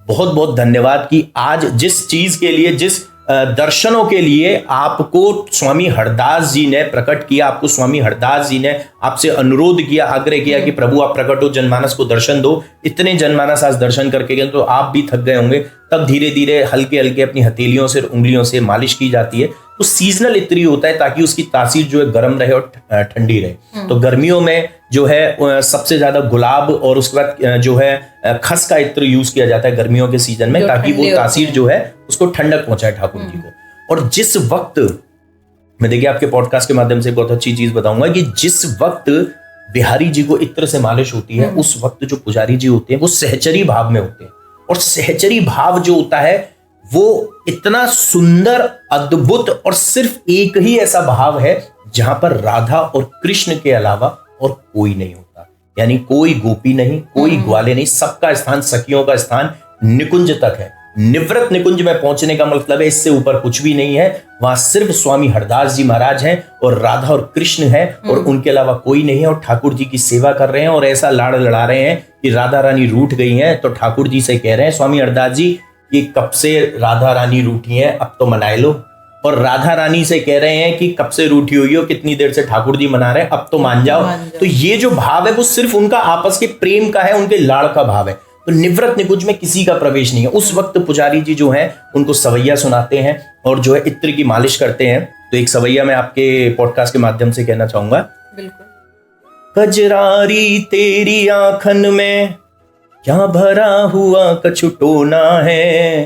बहुत बहुत धन्यवाद कि आज जिस चीज के लिए, जिस दर्शनों के लिए आपको स्वामी हरदास जी ने प्रकट किया, आपको स्वामी हरदास जी ने आपसे अनुरोध किया, आग्रह किया कि प्रभु आप प्रकट हो, जनमानस को दर्शन दो। इतने जनमानस आज दर्शन करके गए, तो आप भी थक गए होंगे। तब धीरे धीरे हल्के हल्के अपनी हथेलियों से, उंगलियों से मालिश की जाती है। तो सीजनल इत्री होता है, ताकि उसकी तासीर जो है गर्म रहे और ठंडी रहे। तो गर्मियों में जो है सबसे ज्यादा गुलाब और उसके बाद जो है खस का इत्र यूज किया जाता है गर्मियों के सीजन में, ताकि वो तासीर जो है उसको ठंडक पहुंचाए ठाकुर जी को। और जिस वक्त मैं देखिए आपके पॉडकास्ट के माध्यम से बहुत अच्छी चीज बताऊंगा कि जिस वक्त बिहारी जी को इत्र से मालिश होती है, उस वक्त जो पुजारी जी होते हैं वो सहचरी भाव में होते हैं। और सहचरी भाव जो होता है वो इतना सुंदर, अद्भुत, और सिर्फ एक ही ऐसा भाव है जहां पर राधा और कृष्ण के अलावा और कोई नहीं होता। यानी कोई गोपी नहीं, कोई ग्वाले नहीं, सबका स्थान, सखियों का स्थान निकुंज तक है। निवृत्त निकुंज में पहुंचने का मतलब है इससे ऊपर कुछ भी नहीं है। वहां सिर्फ स्वामी हरदास जी महाराज हैं और राधा और कृष्ण हैं और उनके अलावा कोई नहीं है। और ठाकुर जी की सेवा कर रहे हैं और ऐसा लाड़ लड़ा रहे हैं कि राधा रानी रूठ गई हैं। तो ठाकुर जी से कह रहे हैं स्वामी हरदास जी कि कब से राधा रानी रूठी हैं, अब तो मनाए लो। और राधा रानी से कह रहे हैं कि कब से रूठी हुई हो, कितनी देर से ठाकुर जी मना रहे हैं, अब तो मान जाओ। तो ये जो भाव है वो सिर्फ उनका आपस के प्रेम का है, उनके लाड़ का भाव है। तो निवृत्त निकुंज में किसी का प्रवेश नहीं है। उस वक्त पुजारी जी जो हैं उनको सवैया सुनाते हैं और जो है इत्र की मालिश करते हैं। तो एक सवैया मैं आपके पॉडकास्ट के माध्यम से कहना चाहूंगा। बिल्कुल। कजरारी तेरी आंखन में क्या भरा हुआ कछु टोना है,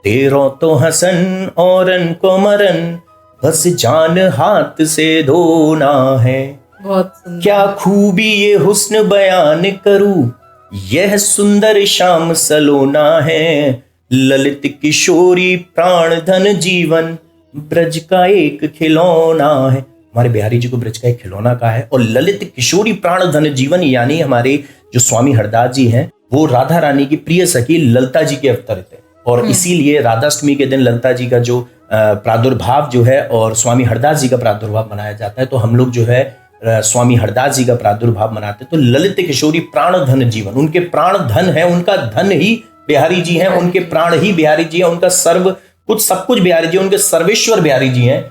तेरो तो हसन औरन को मरन, बस जान हाथ से धोना है। बहुत सुंदर। क्या खूबी ये हुस्न बयान करूं, यह सुंदर श्याम सलोना है, ललित किशोरी प्राण धन जीवन, ब्रज का एक खिलौना है। हमारे बिहारी जी को ब्रज का एक खिलौना कहा है। और ललित किशोरी प्राण धन जीवन यानी हमारे जो स्वामी हरदास जी हैं वो राधा रानी की प्रिय सखी ललता जी के अवतरित है। और इसीलिए राधाष्टमी के दिन ललता जी का जो प्रादुर्भाव जो है और स्वामी हरदास जी का प्रादुर्भाव मनाया जाता है। तो हम लोग जो है स्वामी हरदास जी का प्रादुर्भाव मनाते हैं। तो ललित किशोरी प्राण धन जीवन, उनके प्राण धन है, उनका धन ही बिहारी जी हैं, उनके प्राण ही बिहारी जी हैं, उनका सर्व कुछ सब कुछ बिहारी जी, उनके सर्वेश्वर बिहारी जी हैं।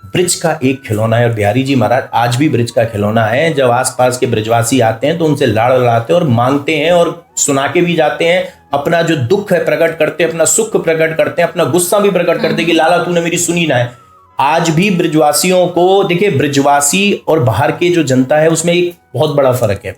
ब्रिज का एक खिलौना है और बिहारी जी महाराज आज भी ब्रिज का खिलौना है। जब आसपास के ब्रिजवासी आते हैं तो उनसे लाड़ लड़ाते हैं और मांगते हैं और सुना के भी जाते हैं, अपना जो दुख है प्रकट करते हैं, अपना सुख प्रकट करते हैं, अपना गुस्सा भी प्रकट करते हैं कि लाला तूने मेरी सुनी ना है। आज भी ब्रिजवासियों को देखिए, ब्रिजवासी और बाहर के जो जनता है उसमें एक बहुत बड़ा फर्क है।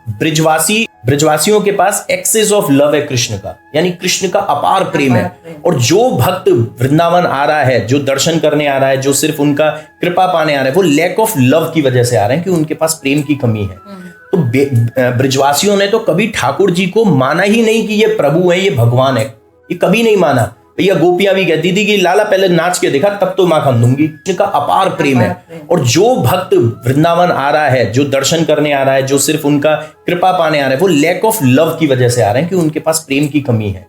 ब्रिजवासियों के पास एक्सेस ऑफ लव है कृष्ण का, यानी कृष्ण का अपार प्रेम है। और जो भक्त वृंदावन आ रहा है, जो दर्शन करने आ रहा है, जो सिर्फ उनका कृपा पाने आ रहा है, वो लैक ऑफ लव की वजह से आ रहे हैं कि उनके पास प्रेम की कमी है। तो ब्रिजवासियों ने तो कभी ठाकुर जी को माना ही नहीं कि ये प्रभु है, ये भगवान है, ये कभी नहीं माना। भैया गोपियां भी कहती थी कि लाला पहले नाच के देखा तब तो माखन दूंगी। इनका अपार प्रेम है। और जो भक्त वृंदावन आ रहा है, जो दर्शन करने आ रहा है, जो सिर्फ उनका कृपा पाने आ रहा है, वो लैक ऑफ लव की वजह से आ रहे हैं कि उनके पास प्रेम की कमी है।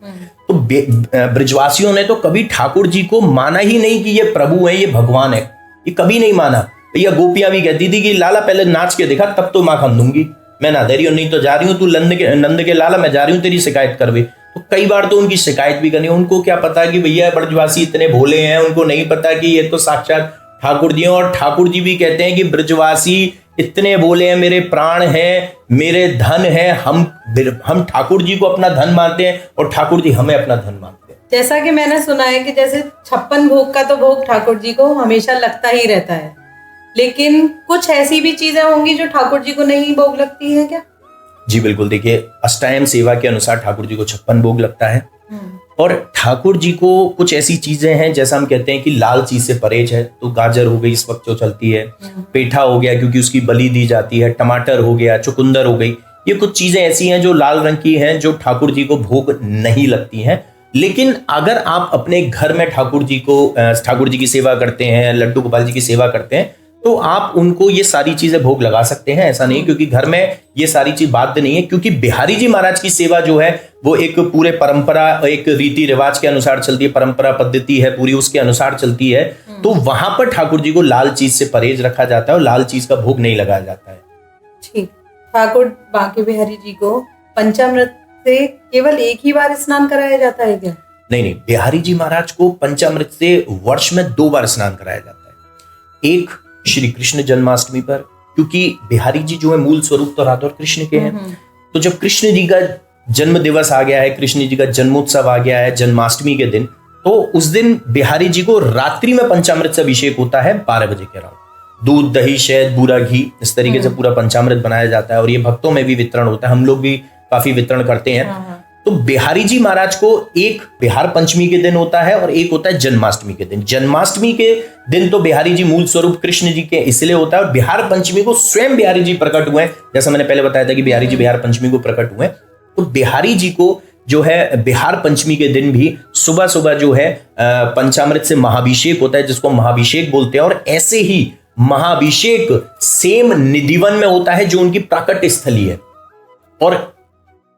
तो ब्रिजवासियों ने तो कभी ठाकुर जी को माना ही नहीं कि ये प्रभु है, ये भगवान है, ये कभी नहीं माना। भैया गोपियां भी कहती थी कि लाला पहले नाच के देखा तब तो माखन दूंगी। मैं ना दे रही हूं, नहीं तो जा रही हूं, तू नंद के लाला मैं जा रही हूं तेरी शिकायत करवे। तो कई बार तो उनकी शिकायत भी करनी। उनको क्या पता कि भैया ब्रजवासी इतने भोले हैं, उनको नहीं पता कि ये तो साक्षात ठाकुर जी हैं। और ठाकुर जी भी कहते हैं कि ब्रजवासी इतने भोले हैं, मेरे प्राण हैं, मेरे धन है। हम ठाकुर जी को अपना धन मानते हैं और ठाकुर जी हमें अपना धन मानते हैं। जैसा कि मैंने सुना है कि जैसे 56 भोग का तो भोग ठाकुर जी को हमेशा लगता ही रहता है, लेकिन कुछ ऐसी भी चीजें होंगी जो ठाकुर जी को नहीं भोग लगती है क्या? जी बिल्कुल। देखिए, अष्टायम सेवा के अनुसार ठाकुर जी को 56 भोग लगता है। और ठाकुर जी को कुछ ऐसी चीजें हैं, जैसा हम कहते हैं कि लाल चीज से परहेज है। तो गाजर हो गई इस वक्त जो चलती है, पेठा हो गया क्योंकि उसकी बलि दी जाती है, टमाटर हो गया, चुकंदर हो गई, ये कुछ चीजें ऐसी हैं जो लाल रंग की हैं, जो ठाकुर जी को भोग नहीं लगती हैं। लेकिन अगर आप अपने घर में ठाकुर जी की सेवा करते हैं, लड्डू गोपाल जी की सेवा करते हैं, तो आप उनको ये सारी चीजें भोग लगा सकते हैं। ऐसा नहीं क्योंकि घर में ये सारी चीज बाध्य नहीं है, क्योंकि बिहारी जी महाराज की सेवा जो है वो एक पूरे परंपरा, एक रीति रिवाज के अनुसार चलती है, परंपरा पद्धति है पूरी, उसके अनुसार चलती है। तो वहां पर ठाकुर जी को लाल चीज से परहेज रखा जाता है और लाल चीज का भोग नहीं लगाया जाता है। ठीक। ठाकुर बांके बिहारी जी को पंचामृत से केवल एक ही बार स्नान कराया जाता है क्या? नहीं, बिहारी जी महाराज को पंचामृत से वर्ष में 2 बार स्नान कराया जाता है। एक श्री कृष्ण जन्माष्टमी पर, क्योंकि बिहारी जी जो है मूल स्वरूप तो राधा और कृष्ण के हैं। तो जब कृष्ण जी का जन्म दिवस आ गया है, कृष्ण जी का जन्मोत्सव आ गया है जन्माष्टमी के दिन, तो उस दिन बिहारी जी को रात्रि में पंचामृत से अभिषेक होता है 12 बजे के अराउंड। दूध, दही, शहद, बूरा घी, इस तरीके से पूरा पंचामृत बनाया जाता है और ये भक्तों में भी वितरण होता है। हम लोग भी काफी वितरण करते हैं। तो बिहारी जी महाराज को एक बिहार पंचमी के दिन होता है और एक होता है जन्माष्टमी के दिन। जन्माष्टमी के दिन तो बिहारी जी मूल स्वरूप कृष्ण जी के इसलिए होता है, और बिहार पंचमी को स्वयं बिहारी जी प्रकट हुए, जैसा मैंने पहले बताया था कि बिहारी जी बिहार पंचमी को प्रकट हुए। तो बिहारी जी को जो है बिहार पंचमी के दिन भी सुबह सुबह जो है पंचामृत से महाभिषेक होता है, जिसको महाभिषेक बोलते हैं। और ऐसे ही महाभिषेक सेम निधिवन में होता है जो उनकी प्राकट स्थली है। और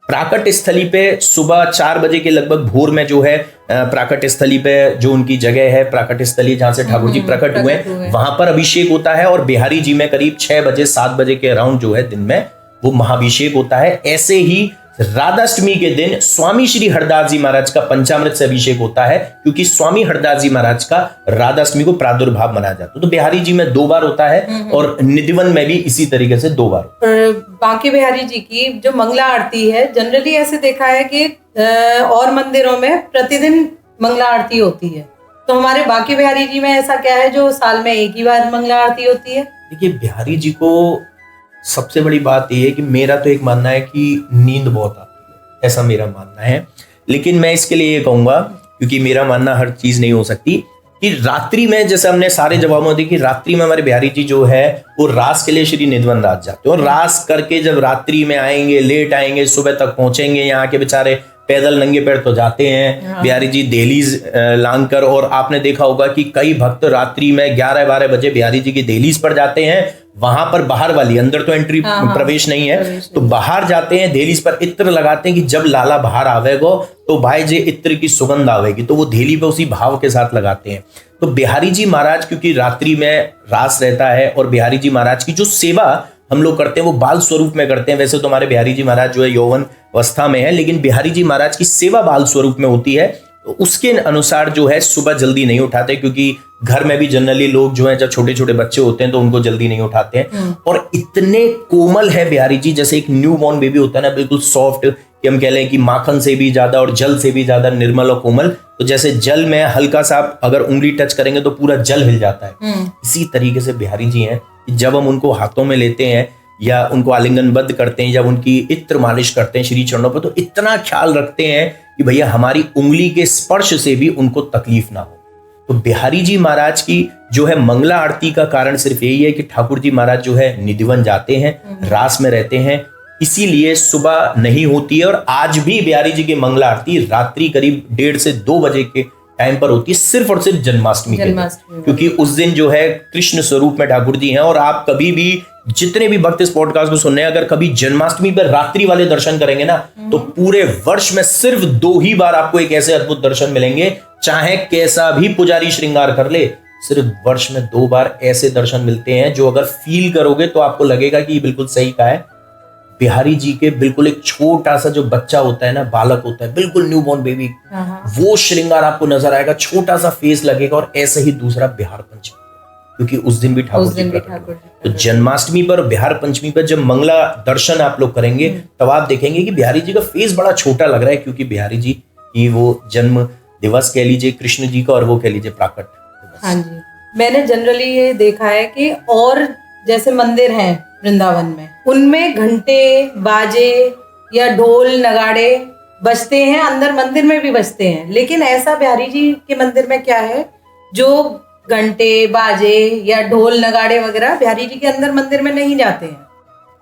प्राकट स्थली पे सुबह 4 बजे के लगभग भोर में जो है प्राकट स्थली पे जो उनकी जगह है, प्राकट स्थली जहां से ठाकुर जी प्रकट हुए, वहां पर अभिषेक होता है। और बिहारी जी में करीब 6 बजे 7 बजे के अराउंड जो है दिन में वो महाभिषेक होता है। ऐसे ही राधाष्टमी के दिन स्वामी श्री हरदास जी महाराज का पंचामृत से अभिषेक होता है, क्योंकि स्वामी हरदास जी महाराज का राधाष्टमी को प्रादुर्भाव मनाया जाता है। तो बिहारी जी में 2 बार होता है और निधिवन में भी इसी तरीके से 2 बार। बांके बिहारी जी की जो मंगला आरती है, जनरली ऐसे देखा है कि और मंदिरों में प्रतिदिन मंगला आरती होती है, तो हमारे बांके बिहारी जी में ऐसा क्या है जो साल में एक ही बार मंगला आरती होती है? देखिए, बिहारी जी को सबसे बड़ी बात यह है कि मेरा तो एक मानना है कि नींद बहुत आती है, ऐसा मेरा मानना है। लेकिन मैं इसके लिए ये कहूंगा, क्योंकि मेरा मानना हर चीज नहीं हो सकती, कि रात्रि में, जैसे हमने सारे जवाबों में देखी, रात्रि में हमारे बिहारी जी जो है वो रास के लिए श्री निधिवन रात जाते हैं। और रास करके जब रात्रि में आएंगे, लेट आएंगे, सुबह तक पहुंचेंगे, यहाँ के बेचारे पैदल नंगे पैर तो जाते हैं बिहारी जी दहलीज लांग कर। और आपने देखा होगा कि कई भक्त रात्रि में 11-12 बजे बिहारी जी की दहलीज पर जाते हैं। वहां पर बाहर वाली, अंदर तो एंट्री प्रवेश नहीं है, तो बाहर जाते हैं, दहलीज पर इत्र लगाते हैं कि जब लाला बाहर आवेगो तो भाई जे इत्र की सुगंध आवेगी, तो वो दहली पे उसी भाव के साथ लगाते हैं। तो बिहारी जी महाराज क्योंकि रात्रि में रास रहता है, और बिहारी जी महाराज की जो सेवा हम लोग करते हैं वो बाल स्वरूप में करते हैं। वैसे तो हमारे बिहारी जी महाराज जो है यौवन अवस्था में है, लेकिन बिहारी जी महाराज की सेवा बाल स्वरूप में होती है। तो उसके अनुसार जो है सुबह जल्दी नहीं उठाते, क्योंकि घर में भी जनरली लोग जो है जब छोटे छोटे बच्चे होते हैं तो उनको जल्दी नहीं उठाते हैं। और इतने कोमल है बिहारी जी, जैसे एक न्यू बॉर्न बेबी होता है ना, बिल्कुल सॉफ्ट, कि हम कह लें कि माखन से भी ज्यादा और जल से भी ज्यादा निर्मल और कोमल। तो जैसे जल में हल्का सा अगर उंगली टच करेंगे तो पूरा जल हिल जाता है, इसी तरीके से बिहारी जी हैं। जब हम उनको हाथों में लेते हैं या उनको आलिंगनबद्ध करते हैं, जब उनकी इत्र मालिश करते हैं श्री चरणों पर, तो इतना ख्याल रखते हैं कि भैया हमारी उंगली के स्पर्श से भी उनको तकलीफ ना हो। तो बिहारी जी महाराज की जो है मंगला आरती का कारण सिर्फ यही है कि ठाकुर जी महाराज जो है निधिवन जाते हैं, रास में रहते हैं, इसीलिए सुबह नहीं होती है। और आज भी बिहारी जी की मंगला आरती रात्रि करीब 1:30 से 2 बजे के टाइम पर होती है, सिर्फ और सिर्फ जन्माष्टमी के दिन, क्योंकि उस दिन जो है कृष्ण स्वरूप में ठाकुर जी हैं। और आप कभी भी, जितने भी भक्त इस पॉडकास्ट को सुन रहे हैं, अगर कभी जन्माष्टमी पर रात्रि वाले दर्शन करेंगे ना, तो पूरे वर्ष में सिर्फ 2 ही बार आपको एक ऐसे अद्भुत दर्शन मिलेंगे, चाहे कैसा भी पुजारी श्रृंगार कर ले, सिर्फ वर्ष में 2 बार ऐसे दर्शन मिलते हैं जो अगर फील करोगे तो आपको लगेगा कि ये बिल्कुल सही कहा है। बिहारी जी के बिल्कुल एक छोटा सा जो बच्चा होता है ना, बालक होता है, बिल्कुल न्यू बॉर्न बेबी, वो श्रृंगार आपको नजर आएगा, छोटा सा फेस लगेगा। और ऐसे ही दूसरा बिहार पंचमी, क्योंकि उस दिन भी ठाकुर जी तो जन्माष्टमी पर, बिहार पंचमी पर जब मंगला दर्शन आप लोग करेंगे, तब आप देखेंगे कि बिहारी जी का फेस बड़ा छोटा लग रहा है, क्योंकि बिहारी जी की वो जन्म दिवस कह लीजिए कृष्ण जी का, और वो कह लीजिए प्राकट दिवस। हाँ जी, मैंने जनरली ये देखा है कि और जैसे मंदिर हैं वृंदावन में, उनमें घंटे बाजे या ढोल नगाड़े बजते हैं, अंदर मंदिर में भी बजते हैं। लेकिन ऐसा बिहारी जी के मंदिर में क्या है जो घंटे बाजे या ढोल नगाड़े वगैरह बिहारी जी के अंदर मंदिर में नहीं जाते हैं?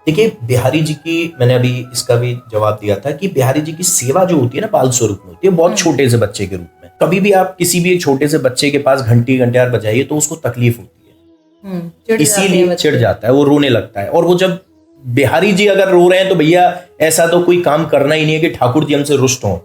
देखिए, बिहारी जी की, मैंने अभी इसका भी जवाब दिया था कि बिहारी जी की सेवा जो होती है ना, बाल स्वरूप में होती है, बहुत छोटे से बच्चे के रूप में। कभी भी आप किसी भी एक छोटे से बच्चे के पास घंटी घंटियार बजाइए तो उसको तकलीफ होती है, इसीलिए चिढ़ जाता है, वो रोने लगता है। और वो जब बिहारी जी अगर रो रहे हैं तो भैया ऐसा तो कोई काम करना ही नहीं है कि ठाकुर जी हमसे रुष्ट हों।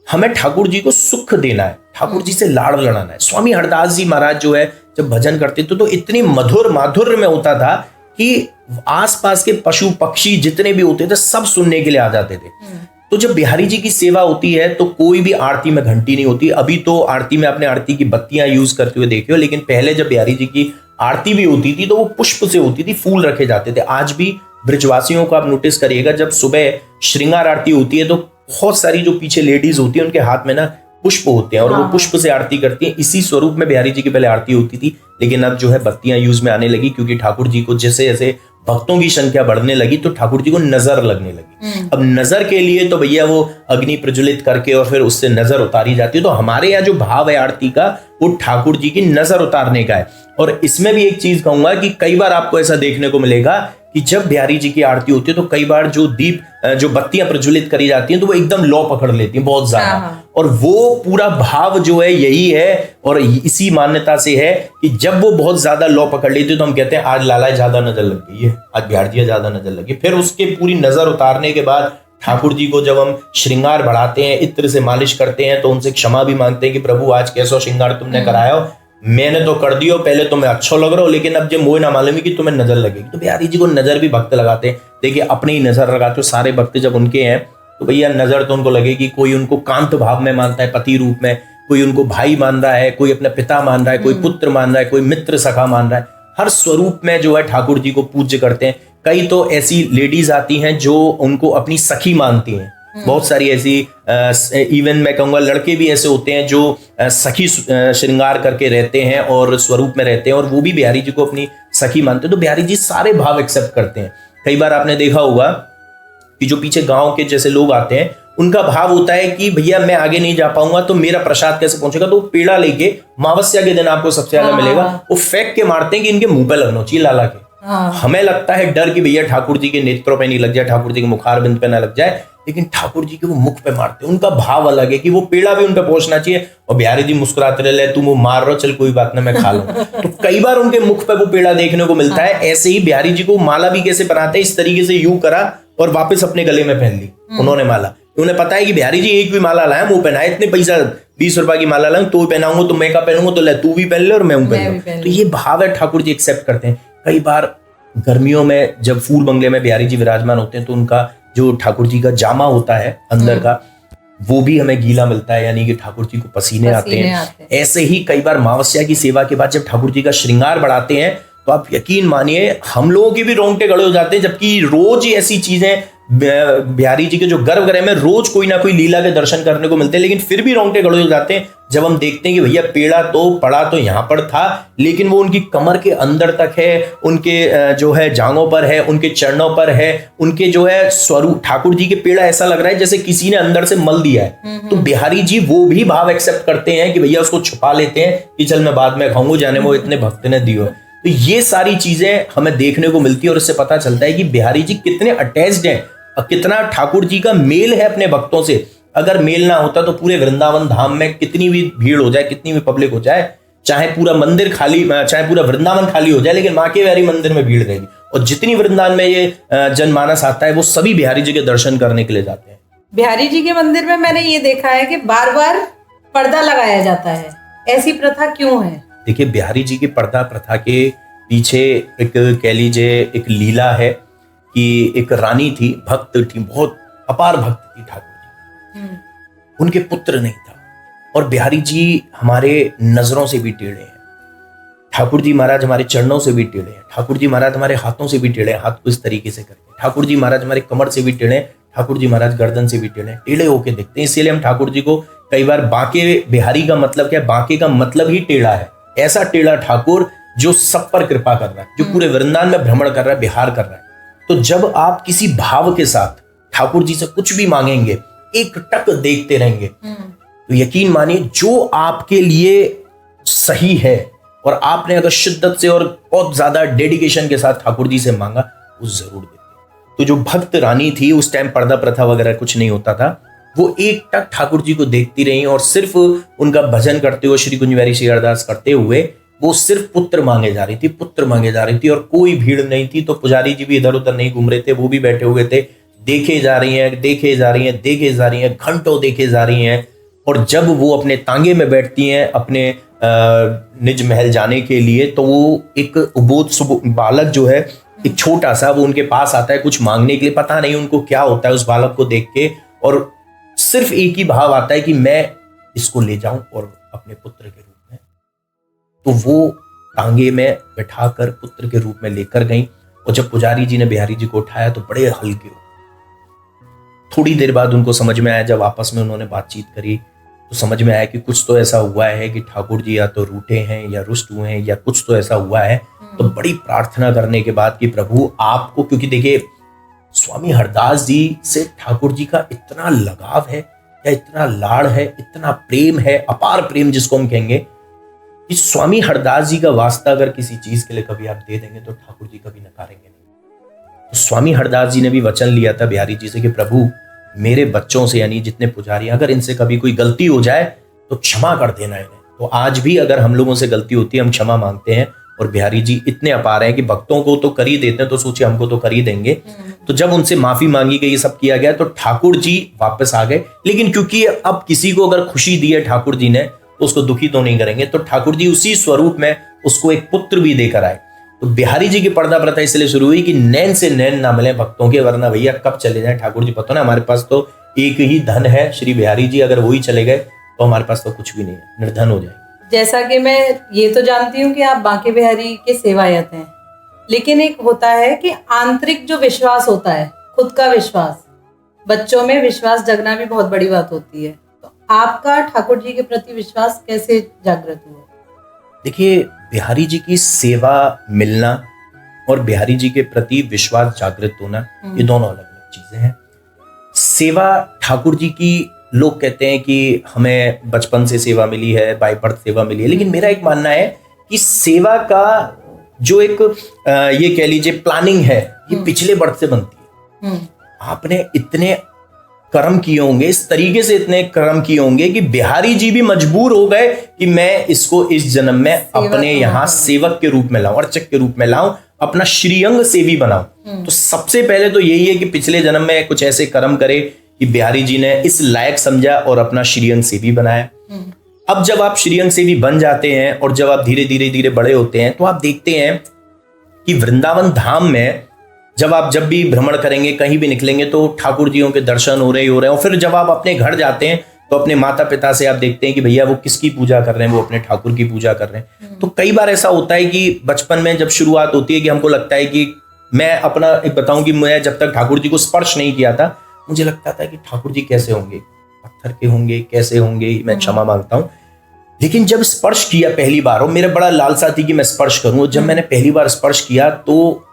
हमें ठाकुर जी को सुख देना है, ठाकुर जी से लाड़ लड़ाना है। स्वामी हरदास जी महाराज जो है जब भजन करते थे तो इतनी मधुर माधुर्य में होता था कि आसपास के पशु पक्षी जितने भी होते थे सब सुनने के लिए आ जाते थे। तो जब बिहारी जी की सेवा होती है तो कोई भी आरती में घंटी नहीं होती। अभी तो आरती में आपने आरती की बत्तियां यूज करते हुए देखे हो, लेकिन पहले जब बिहारी जी की आरती भी होती थी तो वो पुष्प से होती थी, फूल रखे जाते थे। आज भी ब्रजवासियों को आप नोटिस करिएगा, जब सुबह श्रृंगार आरती होती है तो बहुत सारी जो पीछे लेडीज होती है उनके हाथ में ना पुष्प होते हैं और वो पुष्प से आरती करती हैं। इसी स्वरूप में बिहारी जी की पहले आरती होती थी, लेकिन अब जो है बत्तियां यूज में आने लगी, क्योंकि ठाकुर जी को जैसे जैसे भक्तों की संख्या बढ़ने लगी तो ठाकुर जी को नजर लगने लगी। अब नजर के लिए तो भैया वो अग्नि प्रज्वलित करके और फिर उससे नजर उतारी जाती है। तो हमारे यहाँ जो भाव है आरती का वो ठाकुर जी की नजर उतारने का है। और इसमें भी एक चीज कहूंगा कि कई बार आपको ऐसा देखने को मिलेगा कि जब बिहारी जी की आरती होती है तो कई बार जो जो बत्तियां प्रज्वलित करी जाती हैं तो वो एकदम लौ पकड़ लेती हैं बहुत ज्यादा, और वो पूरा भाव जो है यही है और इसी मान्यता से है कि जब वो बहुत ज्यादा लौ पकड़ लेती है तो हम कहते हैं आज लाला ज्यादा नजर लग गई है, आज बिहार जी ज्यादा नजर लगी। फिर उसके पूरी नजर उतारने के बाद ठाकुर जी को जब हम श्रृंगार बढ़ाते हैं, इत्र से मालिश करते हैं, तो उनसे क्षमा भी मांगते हैं कि प्रभु आज कैसा श्रृंगार तुमने कराया हो, मैंने तो कर दियो, पहले तुम्हें अच्छा लग रहा हो लेकिन अब जब मुझे ना मालूम है कि तुम्हें नजर लगेगी। तो बिहारी जी को नजर भी भक्त लगाते हैं। देखिए अपने ही नजर लगाते हो, सारे भक्त जब उनके हैं तो भैया नजर तो उनको लगेगी। कोई उनको कांत भाव में मानता है पति रूप में, कोई उनको भाई मान रहा है, कोई अपना पिता मान रहा है, कोई पुत्र मान रहा है, कोई मित्र सखा मान रहा है। हर स्वरूप में जो है ठाकुर जी को पूज्य करते हैं। कई तो ऐसी लेडीज आती हैं जो उनको अपनी सखी मानती हैं, बहुत सारी ऐसी इवन मैं कहूंगा लड़के भी ऐसे होते हैं जो सखी श्रृंगार करके रहते हैं और स्वरूप में रहते हैं और वो भी बिहारी जी को अपनी सखी मानते हैं। तो बिहारी जी सारे भाव एक्सेप्ट करते हैं। कई बार आपने देखा होगा कि जो पीछे गांव के जैसे लोग आते हैं उनका भाव होता है कि भैया मैं आगे नहीं जा पाऊंगा तो मेरा प्रसाद कैसे पहुंचेगा, तो पेड़ा लेके अमावस्या के दिन आपको सबसे ज्यादा मिलेगा, वो फेंक के मारते हैं कि इनके मुंह पे लगना चाहिए लाला के। हमें लगता है डर कि भैया ठाकुर जी के नेत्रों पे नहीं लग जाए, ठाकुर जी के मुखार बिंद पे ना लग जाए, लेकिन ठाकुर जी के वो मुख पे मारते हैं। उनका भाव अलग है कि वो पेड़ा भी उन पे पहुंचना चाहिए। और बिहारी जी मुस्कुराते रहे, तुम वो मार रहे हो, चल कोई बात ना मैं खा लूं। तो कई बार उनके मुख पे वो पेड़ा देखने को मिलता है। ऐसे ही बिहारी जी को माला भी कैसे बनाते हैं, इस तरीके से यूं करा और वापस अपने गले में पहन ली उन्होंने माला। उन्हें पता है कि बिहारी जी एक भी माला लाया मुंह पहना, इतने पैसा 20 रुपए की माला लाऊं तो पहनाऊंगा, तो मैं का पहनूंगा, तो ले तू भी पहन ले और मैं पहन लूं। तो ये भाव है, ठाकुर जी एक्सेप्ट करते हैं। कई बार गर्मियों में जब फूल बंगले में बिहारी जी विराजमान होते हैं तो उनका जो ठाकुर जी का जामा होता है अंदर का वो भी हमें गीला मिलता है, यानी कि ठाकुर जी को पसीने आते हैं। ऐसे ही कई बार अमावस्या की सेवा के बाद जब ठाकुर जी का श्रृंगार बढ़ाते हैं तो आप यकीन मानिए हम लोगों के भी रोंगटे खड़े हो जाते हैं, जबकि रोज ही ऐसी चीजें बिहारी जी के जो गर्भगृह में रोज कोई ना कोई लीला के दर्शन करने को मिलते हैं, लेकिन फिर भी रोंगटे खड़े हो जाते हैं जब हम देखते हैं कि भैया पेड़ा तो पड़ा तो यहाँ पर था लेकिन वो उनकी कमर के अंदर तक है, उनके जो है जांघों पर है, उनके चरणों पर है, उनके जो है स्वरूप ठाकुर जी के पेड़ा ऐसा लग रहा है जैसे किसी ने अंदर से मल दिया है। तो बिहारी जी वो भी भाव एक्सेप्ट करते हैं कि भैया उसको छुपा लेते हैं कि चल मैं बाद में खाऊंगा, जाने वो इतने भक्त ने दियो। तो ये सारी चीजें हमें देखने को मिलती है और इससे पता चलता है कि बिहारी जी कितने अटैच्ड हैं और कितना ठाकुर जी का मेल है अपने भक्तों से। अगर मेल ना होता तो पूरे वृंदावन धाम में कितनी भी भीड़ हो जाए, कितनी भी पब्लिक हो जाए, चाहे पूरा मंदिर खाली, चाहे पूरा वृंदावन खाली हो जाए, लेकिन माँ के बिहारी मंदिर में भीड़ रहेगी। और जितनी वृंदावन में ये जनमानस आता है वो सभी बिहारी जी के दर्शन करने के लिए जाते हैं। बिहारी जी के मंदिर में मैंने ये देखा है कि बार बार पर्दा लगाया जाता है, ऐसी प्रथा क्यों है? देखिए बिहारी जी की पर्दा प्रथा के पीछे एक कह लीजिए एक लीला है कि एक रानी थी, भक्त थी, बहुत अपार भक्त थी ठाकुर जी, उनके पुत्र नहीं था और बिहारी जी हमारे नजरों से भी टेढ़े हैं, ठाकुर जी महाराज हमारे चरणों से भी टेढ़े हैं, ठाकुर जी महाराज हमारे हाथों से भी टेढ़े हैं, हाथ को इस तरीके से करके, ठाकुर जी महाराज हमारे कमर से भी टेढ़े हैं, ठाकुर जी महाराज गर्दन से भी टेढ़े हैं, टेढ़े होके देखते हैं। इसीलिए हम ठाकुर जी को कई बार बांके बिहारी का मतलब क्या है, बांके का मतलब ही टेढ़ा है। ऐसा टेढ़ा ठाकुर जो सब पर कृपा कर रहा है, जो पूरे वृंदावन में भ्रमण कर रहा है, बिहार कर रहा है। तो जब आप किसी भाव के साथ ठाकुर जी से कुछ भी मांगेंगे, एक टक देखते रहेंगे, तो यकीन मानिए जो आपके लिए सही है और आपने अगर शिद्दत से और बहुत ज्यादा डेडिकेशन के साथ ठाकुर जी से मांगा, वो जरूर देते। तो जो भक्त रानी थी, उस टाइम पर्दा प्रथा वगैरह कुछ नहीं होता था, वो एक टक ठाकुर जी को देखती रही और सिर्फ उनका भजन करते हुए, श्री कुंज बिहारी श्री अरदास करते हुए वो सिर्फ पुत्र मांगे जा रही थी, पुत्र मांगे जा रही थी और कोई भीड़ नहीं थी। तो पुजारी जी भी इधर उधर नहीं घूम रहे थे, वो भी बैठे हुए थे, देखे जा रही हैं, देखे जा रही हैं, देखे जा रही हैं, घंटों देखे जा रही हैं। और जब वो अपने तांगे में बैठती हैं अपने निज महल जाने के लिए, तो वो एक उबोध बालक जो है, एक छोटा सा, वो उनके पास आता है कुछ मांगने के लिए। पता नहीं उनको क्या होता है उस बालक को देख के, और सिर्फ एक ही भाव आता है कि मैं इसको ले जाऊं और अपने पुत्र के रूप में। तो वो तांगे में बैठाकर पुत्र के रूप में लेकर गई और जब पुजारी जी ने बिहारी जी को उठाया तो बड़े हल्के हो। थोड़ी देर बाद उनको समझ में आया, जब आपस में उन्होंने बातचीत करी तो समझ में आया कि कुछ तो ऐसा हुआ है कि ठाकुर जी या तो रूठे हैं या रुष्ट हुए हैं या कुछ तो ऐसा हुआ है। तो बड़ी प्रार्थना करने के बाद कि प्रभु आपको, क्योंकि देखिए स्वामी हरदास जी से ठाकुर जी का इतना लगाव है या इतना लाड़ है, इतना प्रेम है, अपार प्रेम जिसको हम कहेंगे, कि स्वामी हरदास जी का वास्ता अगर किसी चीज के लिए कभी आप दे देंगे तो ठाकुर जी कभी नकारेंगे नहीं। तो स्वामी हरदास जी ने भी वचन लिया था बिहारी जी से कि प्रभु मेरे बच्चों से यानी जितने पुजारी हैं, अगर इनसे कभी कोई गलती हो जाए तो क्षमा कर देना इन्हें। तो आज भी अगर हम लोगों से गलती होती है हम क्षमा मांगते हैं, और बिहारी जी इतने अपार हैं कि भक्तों को तो कर ही देते हैं, तो सोचिए हमको तो कर ही देंगे। तो जब उनसे माफी मांगी गई, ये सब किया गया, तो ठाकुर जी वापस आ गए। लेकिन क्योंकि अब किसी को अगर खुशी दी है ठाकुर जी ने तो उसको दुखी तो नहीं करेंगे, तो ठाकुर जी उसी स्वरूप में उसको एक पुत्र भी देकर आए। तो बिहारी जी की पर्दा प्रथा इसलिए शुरू हुई कि नैन से नैन ना मिले भक्तों के, वरना भैया कब चले जाए ठाकुर जी। पता ना, हमारे पास तो एक ही धन है श्री बिहारी जी, अगर वही चले गए तो हमारे पास तो कुछ भी नहीं है, निर्धन हो जाए। जैसा कि मैं ये तो जानती हूँ कि आप बांके बिहारी के सेवायत हैं, लेकिन एक होता है कि आंतरिक जो विश्वास होता है, खुद का विश्वास, बच्चों में विश्वास जगना भी बहुत बड़ी बात होती है। तो आपका ठाकुर जी के प्रति विश्वास कैसे जागृत हुआ? देखिए, बिहारी जी की सेवा मिलना और बिहारी जी के प्रति विश्वास जागृत होना, ये दोनों अलग अलग चीजें हैं। सेवा ठाकुर जी की, लोग कहते हैं कि हमें बचपन से सेवा मिली है, बाय बर्थ सेवा मिली है, लेकिन मेरा एक मानना है कि सेवा का जो एक ये कह लीजिए प्लानिंग है, ये पिछले बर्थ से बनती है। आपने इतने कर्म किए होंगे, इस तरीके से इतने कर्म किए होंगे कि बिहारी जी भी मजबूर हो गए कि मैं इसको इस जन्म में अपने यहाँ सेवक के रूप में लाऊं, अर्चक के रूप में लाऊं, अपना श्रीअंग सेवी बनाऊं। तो सबसे पहले तो यही है कि पिछले जन्म में कुछ ऐसे कर्म करे कि बिहारी जी ने इस लायक समझा और अपना श्रीअंग सेवी बनाया। अब जब आप श्रीअंग सेवी बन जाते हैं और जब आप धीरे धीरे धीरे बड़े होते हैं, तो आप देखते हैं कि वृंदावन धाम में जब भी भ्रमण करेंगे, कहीं भी निकलेंगे, तो ठाकुर जियों के दर्शन हो रहे हैं। और फिर जब आप अपने घर जाते हैं तो अपने माता पिता से आप देखते हैं कि भैया वो किसकी पूजा कर रहे हैं, वो अपने ठाकुर की पूजा कर रहे हैं। तो कई बार ऐसा होता है कि बचपन में जब शुरुआत होती है कि हमको लगता है कि मैं अपना एक बताऊं कि मैं जब तक ठाकुर जी को स्पर्श नहीं किया था, मुझे लगता था कि ठाकुर जी कैसे होंगे, पत्थर के होंगे, कैसे होंगे, मैं क्षमा मांगता हूं। लेकिन जब स्पर्श किया पहली बार, और मेरा बड़ा लालसा थी कि मैं स्पर्श करूं, जब मैंने पहली बार स्पर्श किया तो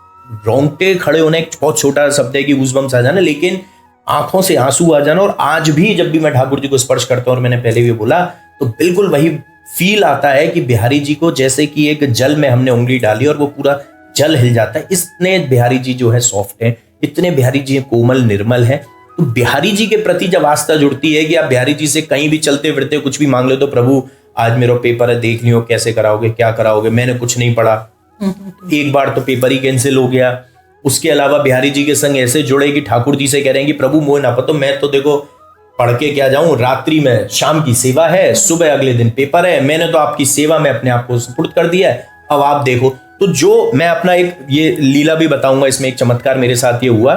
रोंगटे खड़े होने, एक बहुत छोटा शब्द है कि गूज़बम्स आ जाना, लेकिन आंखों से आंसू आ जाना। और आज भी जब भी मैं ठाकुर जी को स्पर्श करता हूं, और मैंने पहले भी बोला, तो बिल्कुल वही फील आता है कि बिहारी जी को जैसे कि एक जल में हमने उंगली डाली और वो पूरा जल हिल जाता है। इतने बिहारी जी जो है सॉफ्ट है, इतने बिहारी जी कोमल निर्मल है। तो बिहारी जी के प्रति जब आस्था जुड़ती है कि आप बिहारी जी से कहीं भी चलते फिरते कुछ भी मांग लो, तो प्रभु आज मेरा पेपर है, देख लियो कैसे कराओगे, क्या कराओगे, मैंने कुछ नहीं पढ़ा, एक बार तो पेपर ही कैंसिल हो गया। उसके अलावा बिहारी जी के संग ऐसे जुड़े कि ठाकुर जी से कह रहे हैं कि प्रभु मोह ना पतो, मैं तो देखो पढ़ के क्या जाऊं, रात्रि में शाम की सेवा है, सुबह अगले दिन पेपर है, मैंने तो आपकी सेवा में अपने आप को सुपुर्द कर दिया है, अब आप देखो। तो जो मैं अपना एक ये लीला भी बताऊंगा, इसमें एक चमत्कार मेरे साथ ये हुआ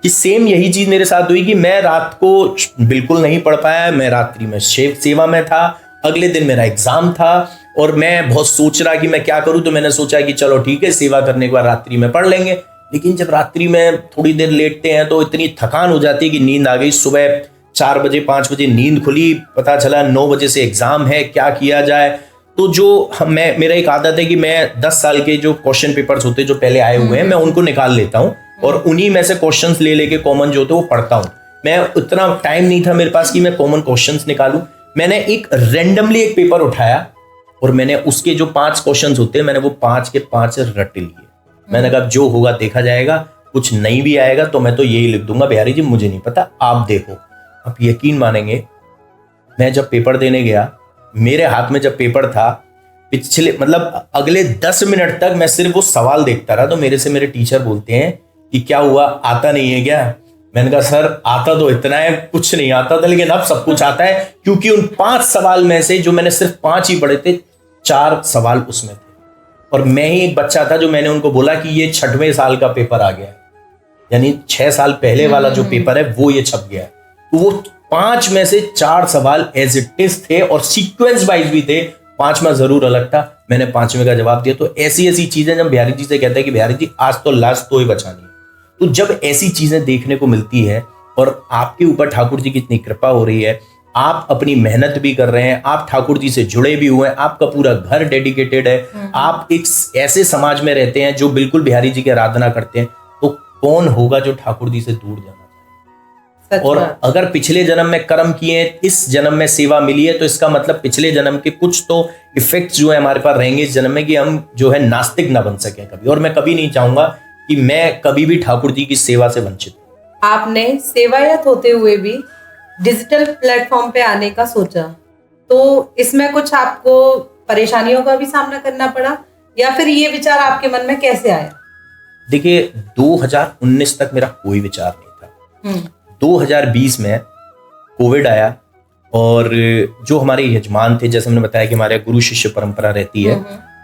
कि सेम यही चीज मेरे साथ हुई कि मैं रात को बिल्कुल नहीं पढ़ पाया, मैं रात्रि में सेवा में था, अगले दिन मेरा एग्जाम था और मैं बहुत सोच रहा कि मैं क्या करूं। तो मैंने सोचा कि चलो ठीक है, सेवा करने के बाद रात्रि में पढ़ लेंगे। लेकिन जब रात्रि में थोड़ी देर लेटते हैं तो इतनी थकान हो जाती है कि नींद आ गई। सुबह 4 बजे 5 बजे नींद खुली, पता चला 9 बजे से एग्जाम है, क्या किया जाए। तो जो मेरा एक आदत है कि मैं 10 साल के जो क्वेश्चन पेपर्स होते जो पहले आए हुए हैं, मैं उनको निकाल लेता हूँ और उन्हीं में से क्वेश्चंस ले लेके कॉमन जो होते वो पढ़ता हूँ। मैं उतना टाइम नहीं था मेरे पास कि मैं कॉमन क्वेश्चंस निकालूं। मैंने एक रैंडमली एक पेपर उठाया और मैंने उसके जो 5 क्वेश्चंस होते हैं, मैंने वो 5 के 5 रट लिए। मैंने कहा जो होगा देखा जाएगा, कुछ नहीं भी आएगा तो मैं तो यही लिख दूंगा, बिहारी जी मुझे नहीं पता, आप देखो। आप यकीन मानेंगे, मैं जब पेपर देने गया, मेरे हाथ में जब पेपर था, पिछले मतलब अगले 10 मिनट तक मैं सिर्फ वो सवाल देखता रहा। तो मेरे से मेरे टीचर बोलते हैं कि क्या हुआ, आता नहीं है क्या? मैंने कहा सर आता तो इतना है, कुछ नहीं आता था, लेकिन अब सब कुछ आता है, क्योंकि उन 5 सवाल में से जो मैंने सिर्फ 5 ही पढ़े थे, 4 सवाल उसमें थे। और मैं ही एक बच्चा था जो मैंने उनको बोला कि ये 6वें साल का पेपर आ गया है, यानी 6 साल पहले वाला जो पेपर है वो ये छप गया है। तो वो 5 में से 4 सवाल एज इट इज थे और सीक्वेंस वाइज भी थे, 5वां जरूर अलग था। मैंने 5वें का जवाब दिया। तो ऐसी ऐसी चीजें जब बिहारी जी से कहते हैं कि बिहारी जी आज तो लास्ट तो ही बचानी है, तो जब ऐसी चीजें देखने को मिलती है और आपके ऊपर ठाकुर जी की इतनी कृपा हो रही है, आप अपनी मेहनत भी कर रहे हैं, आप ठाकुर जी से जुड़े भी हुए हैं, आपका पूरा घर डेडिकेटेड है, आप एक ऐसे समाज में रहते हैं जो बिल्कुल बिहारी जी की आराधना करते हैं, तो कौन होगा जो ठाकुर जी से दूर जाना चाहिए? और अगर पिछले जन्म में कर्म किए, इस जन्म में सेवा मिली है, तो इसका मतलब पिछले जन्म के कुछ तो इफेक्ट्स जो है हमारे पास रहेंगे इस जन्म में, कि हम जो है नास्तिक ना बन सके कभी। और मैं कभी नहीं चाहूंगा कि मैं कभी भी ठाकुर जी की सेवा से वंचित हूं। आपने सेवायत होते हुए भी डिजिटल प्लेटफॉर्म पे आने का सोचा, तो इसमें कुछ आपको परेशानियों का भी सामना करना पड़ा, या फिर ये विचार आपके मन में कैसे आया? देखिए 2019 तक मेरा कोई विचार नहीं था। 2020 में कोविड आया और जो हमारे यजमान थे, जैसे मैंने बताया कि हमारे गुरु शिष्य परंपरा रहती है,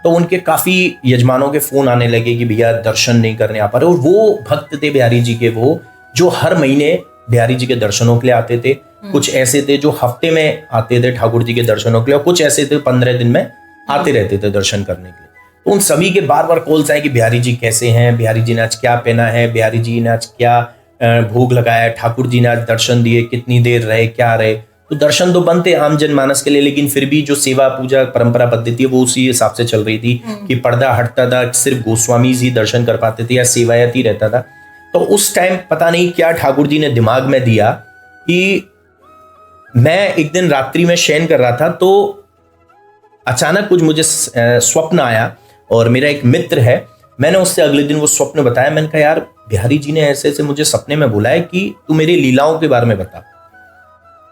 तो उनके काफी यजमानों के फोन आने लगे कि भैया दर्शन नहीं करने आ पा रहे। और वो भक्त थे बिहारी जी के, वो जो हर महीने बिहारी जी के दर्शनों के लिए आते थे। कुछ ऐसे थे जो हफ्ते में आते थे ठाकुर जी के दर्शनों के लिए, और कुछ ऐसे थे 15 दिन में आते रहते थे दर्शन करने के लिए। तो उन सभी के बार बार कॉल्स आए कि बिहारी जी कैसे हैं, बिहारी जी ने आज क्या पहना है, बिहारी जी ने आज क्या भोग लगाया, ठाकुर जी ने आज दर्शन दिए, कितनी देर रहे, क्या रहे। तो दर्शन तो बंद थे आम जनमानस के लिए, लेकिन फिर भी जो सेवा पूजा परंपरा पद्धति है वो उसी हिसाब से चल रही थी कि पर्दा हटता था, सिर्फ गोस्वामी ही दर्शन कर पाते थे या सेवायत ही रहता था। तो उस टाइम पता नहीं क्या ठाकुर जी ने दिमाग में दिया कि मैं एक दिन रात्रि में शयन कर रहा था, तो अचानक कुछ मुझे स्वप्न आया। और मेरा एक मित्र है, मैंने उससे अगले दिन वो स्वप्न बताया। मैंने कहा यार बिहारी जी ने ऐसे ऐसे मुझे सपने में बोला है कि तू मेरी लीलाओं के बारे में बता।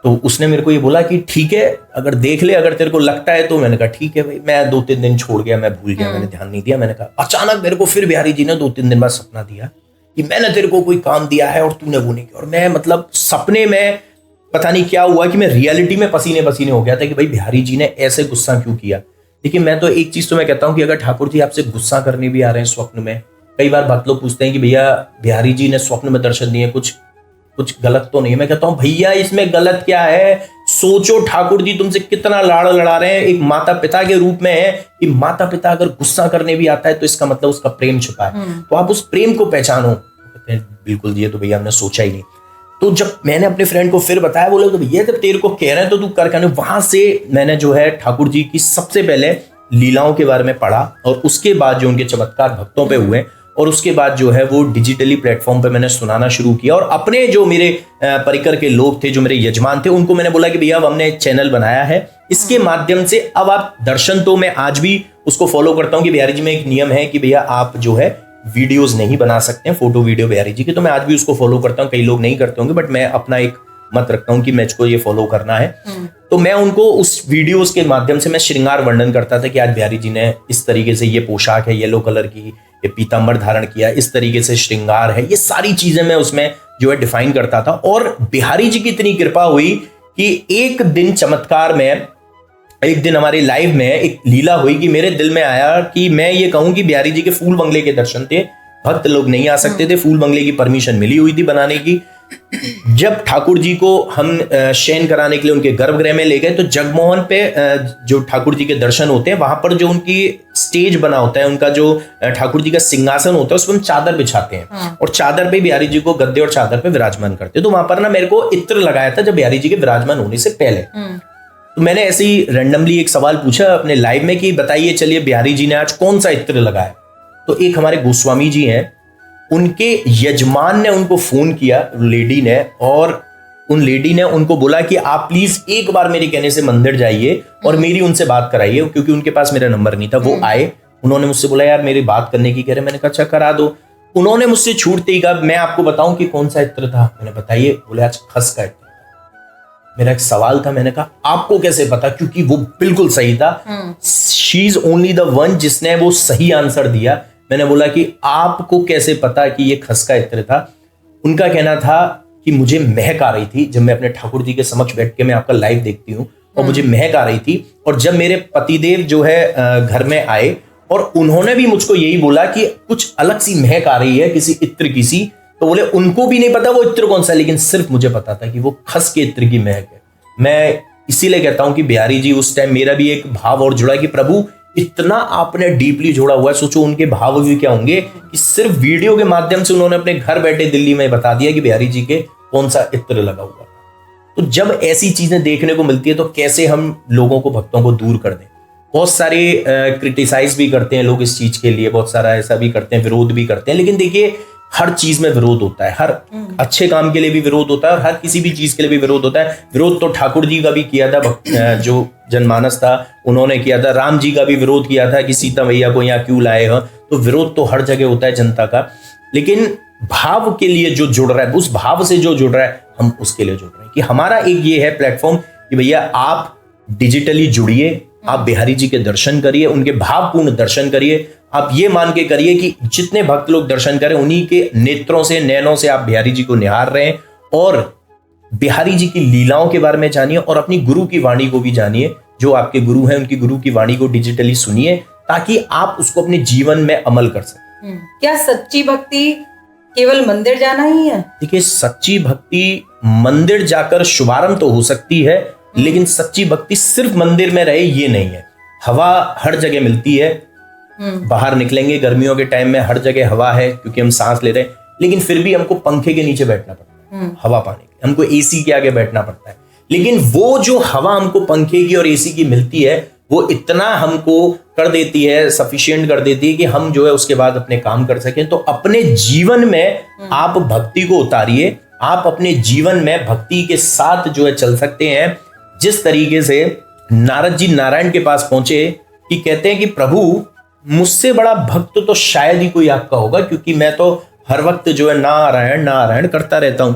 तो उसने मेरे को ये बोला कि ठीक है, अगर देख ले, अगर तेरे को लगता है तो। मैंने कहा ठीक है भाई। मैं 2-3 दिन छोड़ गया, मैं भूल गया, मैंने ध्यान नहीं दिया। मैंने कहा अचानक मेरे को फिर बिहारी जी ने 2-3 दिन बाद सपना दिया कि मैंने तेरे को कोई काम दिया है और तूने वो नहीं किया। और मैं मतलब सपने में पता नहीं क्या हुआ कि मैं रियलिटी में पसीने पसीने हो गया था कि भाई बिहारी जी ने ऐसे गुस्सा क्यों किया। देखिए मैं तो एक चीज तो मैं कहता हूं कि अगर ठाकुर जी आपसे गुस्सा करने भी आ रहे हैं स्वप्न में, कई बार भक्त लोग पूछते हैं कि भैया बिहारी जी ने स्वप्न में दर्शन दिए, कुछ गलत तो नहीं है। मैं कहता हूं भैया इसमें गलत क्या है। सोचो ठाकुर जी तुमसे कितना लाड़ लड़ा रहे हैं, एक माता पिता के रूप में है कि माता पिता अगर गुस्सा करने भी आता है तो इसका मतलब उसका प्रेम छुपा है, तो आप उस प्रेम को पहचानो। कहते हैं बिल्कुल ये तो भैया हमने सोचा ही नहीं। तो जब मैंने अपने फ्रेंड को फिर बताया, बोले तो भैया जब तेरे को कह रहे हैं तो तू कर करने। वहां से मैंने जो है ठाकुर जी की सबसे पहले लीलाओं के बारे में पढ़ा, और उसके बाद जो उनके चमत्कार भक्तों पे हुए, और उसके बाद जो है वो डिजिटली प्लेटफॉर्म पे मैंने सुनाना शुरू किया। और अपने जो मेरे परिकर के लोग थे, जो मेरे यजमान थे, उनको मैंने बोला कि भैया अब हमने चैनल बनाया है, इसके माध्यम से अब आप दर्शन, तो मैं आज भी उसको फॉलो करता हूं कि बिहारी जी में एक नियम है कि भैया आप जो है वीडियोस नहीं बना सकते हैं, फोटो वीडियो बिहारी जी की, तो मैं आज भी उसको फॉलो करता हूं। कई लोग नहीं करते होंगे, बट मैं अपना एक मत रखता हूं कि मुझको ये फॉलो करना है। तो मैं उनको उस वीडियोस के माध्यम से मैं श्रृंगार वर्णन करता था कि आज बिहारी जी ने इस तरीके से ये पोशाक है, येलो कलर की, ये पीतांबर धारण किया, इस तरीके से श्रृंगार है, ये सारी चीजें मैं उसमें जो है डिफाइन करता था। और बिहारी जी की इतनी कृपा हुई कि एक दिन चमत्कार में, एक दिन हमारे लाइव में एक लीला हुई कि मेरे दिल में आया कि मैं ये कहूं कि बिहारी जी के फूल बंगले के दर्शन थे, भक्त लोग नहीं आ सकते थे, फूल बंगले की परमिशन मिली हुई थी बनाने की। जब ठाकुर जी को हम शयन कराने के लिए उनके गर्भगृह में ले गए, तो जगमोहन पे जो ठाकुर जी के दर्शन होते हैं, वहां पर जो उनकी स्टेज बना होता है, उनका जो ठाकुर जी का सिंहासन होता है, उस पर हम चादर बिछाते हैं, और चादर पे बिहारी जी को गद्दे और चादर पे विराजमान करते हैं। तो वहां पर ना मेरे को इत्र लगाया था जब बिहारी जी के विराजमान होने से पहले। तो मैंने ऐसे ही रैंडमली एक सवाल पूछा अपने लाइव में कि बताइए चलिए बिहारी जी ने आज कौन सा इत्र लगाया। तो एक हमारे गोस्वामी जी हैं, उनके यजमान ने उनको फोन किया, लेडी ने, और उन लेडी ने उनको बोला कि आप प्लीज एक बार मेरे कहने से मंदिर जाइए और मेरी उनसे बात कराइए, क्योंकि उनके पास मेरा नंबर नहीं था। वो आए, उन्होंने मुझसे बोला यार मेरी बात करने की कह रहे। मैंने कहा अच्छा करा दो। उन्होंने मुझसे छूटते ही कहा मैं आपको बताऊं कि कौन सा इत्र था। मैंने बताइए। बोले आज खस का इत्र। मेरा एक सवाल था, मैंने कहा आपको कैसे पता, क्योंकि वो बिल्कुल सही था। She is only the one जिसने वो सही आंसर दिया। मैंने बोला कि आपको कैसे पता कि ये खस का इत्र था। उनका कहना था कि मुझे महक आ रही थी जब मैं अपने ठाकुर जी के समक्ष बैठ के मैं आपका लाइव देखती हूँ, और मुझे महक आ रही थी। और जब मेरे पतिदेव जो है घर में आए, और उन्होंने भी मुझको यही बोला कि कुछ अलग सी महक आ रही है किसी इत्र की सी। तो बोले उनको भी नहीं पता वो इत्र कौन सा, लेकिन सिर्फ मुझे पता था कि वो खस के इत्र की महक है। मैं इसीलिए कहता हूं कि बिहारी जी, उस टाइम मेरा भी एक भाव और जुड़ा कि प्रभु इतना आपने डीपली जोड़ा हुआ है, सोचो उनके भाव भी क्या होंगे कि सिर्फ वीडियो के माध्यम से उन्होंने अपने घर बैठे दिल्ली में बता दिया कि बिहारी जी के कौन सा इत्र लगा हुआ था। तो जब ऐसी चीजें देखने को मिलती है तो कैसे हम लोगों को, भक्तों को दूर कर दें। बहुत सारे क्रिटिसाइज भी करते हैं लोग इस चीज के लिए, बहुत सारा ऐसा भी करते हैं, विरोध भी करते हैं। लेकिन देखिए हर चीज में विरोध होता है, हर अच्छे काम के लिए भी विरोध होता है और हर किसी भी चीज के लिए भी विरोध होता है। विरोध तो ठाकुर जी का भी किया था, जो जनमानस था उन्होंने किया था। राम जी का भी विरोध किया था कि सीता मैया को यहाँ क्यों लाए हो। तो विरोध तो हर जगह होता है जनता का। लेकिन भाव के लिए जो जुड़ रहा है, उस भाव से जो जुड़ रहा है, हम उसके लिए जुड़ रहे हैं। कि हमारा एक ये है प्लेटफॉर्म कि भैया आप डिजिटली जुड़िए, आप बिहारी जी के दर्शन करिए, उनके भावपूर्ण दर्शन करिए। आप ये मान के करिए कि जितने भक्त लोग दर्शन करें उन्हीं के नेत्रों से, नैनों से आप बिहारी जी को निहार रहे हैं, और बिहारी जी की लीलाओं के बारे में जानिए और अपनी गुरु की वाणी को भी जानिए। जो आपके गुरु हैं उनकी गुरु की वाणी को डिजिटली सुनिए ताकि आप उसको अपने जीवन में अमल कर सकें। क्या सच्ची भक्ति केवल मंदिर जाना ही है? देखिए, सच्ची भक्ति मंदिर जाकर शुभारंभ तो हो सकती है, लेकिन सच्ची भक्ति सिर्फ मंदिर में रहे ये नहीं है। हवा हर जगह मिलती है, बाहर निकलेंगे गर्मियों के टाइम में हर जगह हवा है क्योंकि हम सांस ले रहे हैं, लेकिन फिर भी हमको पंखे के नीचे बैठना पड़ता है हवा पाने के, हमको एसी के आगे बैठना पड़ता है। लेकिन वो जो हवा हमको पंखे की और एसी की मिलती है वो इतना हमको कर देती है, सफिशिएंट कर देती है कि हम जो है उसके बाद अपने काम कर सकें। तो अपने जीवन में आप भक्ति को उतारिए, आप अपने जीवन में भक्ति के साथ जो है चल सकते हैं। जिस तरीके से नारद जी नारायण के पास पहुंचे कि कहते हैं कि प्रभु मुझसे बड़ा भक्त तो शायद ही कोई आपका होगा, क्योंकि मैं तो हर वक्त जो है नारायण नारायण करता रहता हूं।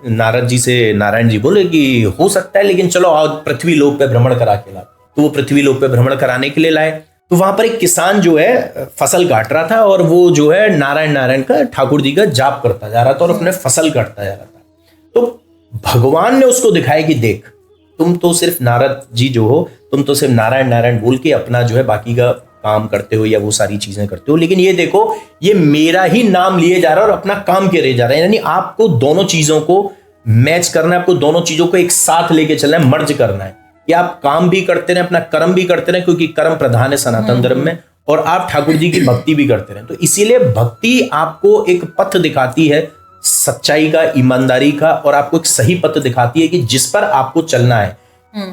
नारद जी से नारायण जी बोले कि हो सकता है, लेकिन चलो आज पृथ्वी लोक पे भ्रमण करा के ला। तो वो पृथ्वी लोक पे भ्रमण कराने के लिए लाए। तो वहां पर एक किसान जो है फसल काट रहा था और वो जो है नारायण नारायण का ठाकुर जी का जाप करता जा रहा था और अपने फसल काटता जा रहा था। तो भगवान ने उसको दिखाया कि देख, तुम तो सिर्फ नारद जी जो हो, तुम तो सिर्फ नारायण नारायण बोल के अपना जो है बाकी का काम करते हो या वो सारी चीजें करते हो, लेकिन ये देखो ये मेरा ही नाम लिए जा रहा है और अपना काम करे जा रहा है। यानी आपको दोनों चीजों को मैच करना है, आपको दोनों चीजों को एक साथ लेके चलना है, मर्ज करना है कि आप काम भी करते रहे, अपना कर्म भी करते रहे, क्योंकि कर्म प्रधान है सनातन धर्म में, और आप ठाकुर जी की भक्ति भी करते रहे। तो इसीलिए भक्ति आपको एक पथ दिखाती है सच्चाई का, ईमानदारी का, और आपको एक सही पथ दिखाती है कि जिस पर आपको चलना है।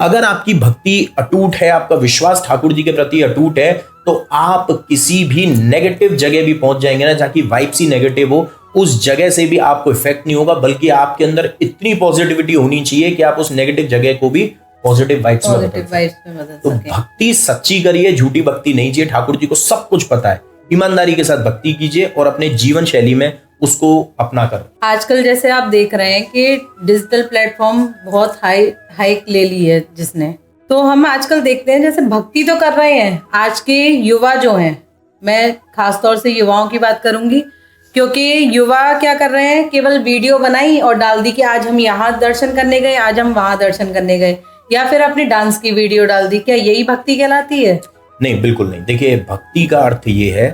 अगर आपकी भक्ति अटूट है, आपका विश्वास ठाकुर जी के प्रति अटूट है, तो आप किसी भी नेगेटिव जगह भी पहुंच जाएंगे ना, जहां की वाइब्स ही नेगेटिव हो, उस जगह से भी आपको इफेक्ट नहीं होगा, बल्कि आपके अंदर इतनी पॉजिटिविटी होनी चाहिए कि आप उस नेगेटिव जगह को भी पॉजिटिव वाइब्स में बदल सकें। तो भक्ति सच्ची करिए, झूठी भक्ति नहीं चाहिए। ठाकुर जी को सब कुछ पता है, ईमानदारी के साथ भक्ति कीजिए और अपने जीवन शैली में उसको अपना कर। आजकल जैसे आप देख रहे हैं कि डिजिटल प्लेटफॉर्म बहुत हाइक ले ली है जिसने, तो हम आजकल देखते हैं जैसे भक्ति तो कर रहे हैं आज के युवा जो हैं, मैं खासतौर से युवाओं की बात करूंगी, क्योंकि युवा क्या कर रहे हैं, केवल वीडियो बनाई और डाल दी कि आज हम यहाँ दर्शन करने गए, आज हम वहां दर्शन करने गए, या फिर अपनी डांस की वीडियो डाल दी। क्या यही भक्ति कहलाती है? नहीं, बिल्कुल नहीं। देखिए, भक्ति का अर्थ ये है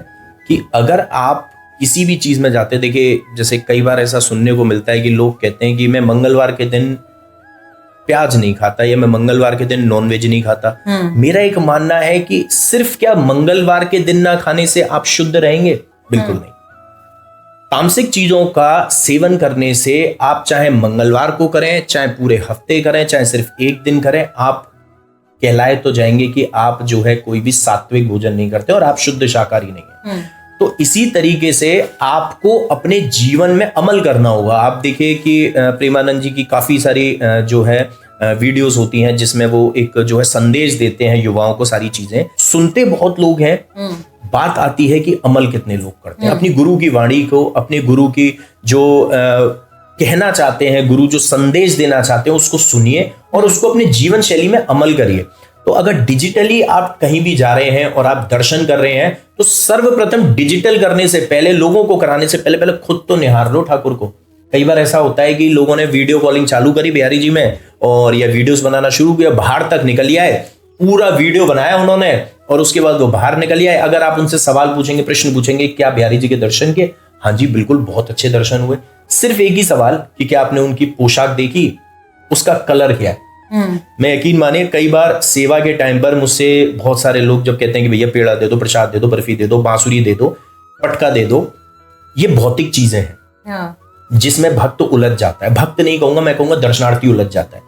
कि अगर आप किसी भी चीज में जाते, देखिए जैसे कई बार ऐसा सुनने को मिलता है कि लोग कहते हैं कि मैं मंगलवार के दिन प्याज नहीं खाता या मैं मंगलवार के दिन नॉनवेज नहीं खाता। मेरा एक मानना है कि सिर्फ क्या मंगलवार के दिन ना खाने से आप शुद्ध रहेंगे? बिल्कुल नहीं। तामसिक चीजों का सेवन करने से आप चाहे मंगलवार को करें, चाहे पूरे हफ्ते करें, चाहे सिर्फ एक दिन करें, आप कहलाए तो जाएंगे कि आप जो है कोई भी सात्विक भोजन नहीं करते और आप शुद्ध शाकाहारी नहीं है। तो इसी तरीके से आपको अपने जीवन में अमल करना होगा। आप देखिए कि प्रेमानंद जी की काफी सारी जो है वीडियोस होती हैं जिसमें वो एक जो है संदेश देते हैं युवाओं को। सारी चीजें सुनते बहुत लोग हैं, बात आती है कि अमल कितने लोग करते हैं। अपनी गुरु की वाणी को, अपने गुरु की जो कहना चाहते हैं, गुरु जो संदेश देना चाहते हैं, उसको सुनिए और उसको अपने जीवन शैली में अमल करिए। तो अगर डिजिटली आप कहीं भी जा रहे हैं और आप दर्शन कर रहे हैं, तो सर्वप्रथम डिजिटल करने से पहले, लोगों को कराने से पहले खुद तो निहार लो ठाकुर को। कई बार ऐसा होता है कि लोगों ने वीडियो कॉलिंग चालू करी बिहारी जी में और या वीडियोस बनाना शुरू किया, बाहर तक निकल आए, पूरा वीडियो बनाया उन्होंने और उसके बाद वो बाहर निकल आए। अगर आप उनसे सवाल पूछेंगे, प्रश्न पूछेंगे, क्या बिहारी जी के दर्शन किए? हाँ जी बिल्कुल, बहुत अच्छे दर्शन हुए। सिर्फ एक ही सवाल कि क्या आपने उनकी पोशाक देखी, उसका कलर क्या है? मैं यकीन मानिए कई बार सेवा के टाइम पर मुझसे बहुत सारे लोग जब कहते हैं कि भैया पेड़ा दे दो, प्रसाद दे दो, बर्फी दे दो, बांसुरी दे दो, पटका दे दो, ये भौतिक चीजें हैं जिसमें भक्त उलझ जाता है। भक्त नहीं कहूंगा, मैं कहूंगा दर्शनार्थी उलझ जाता है।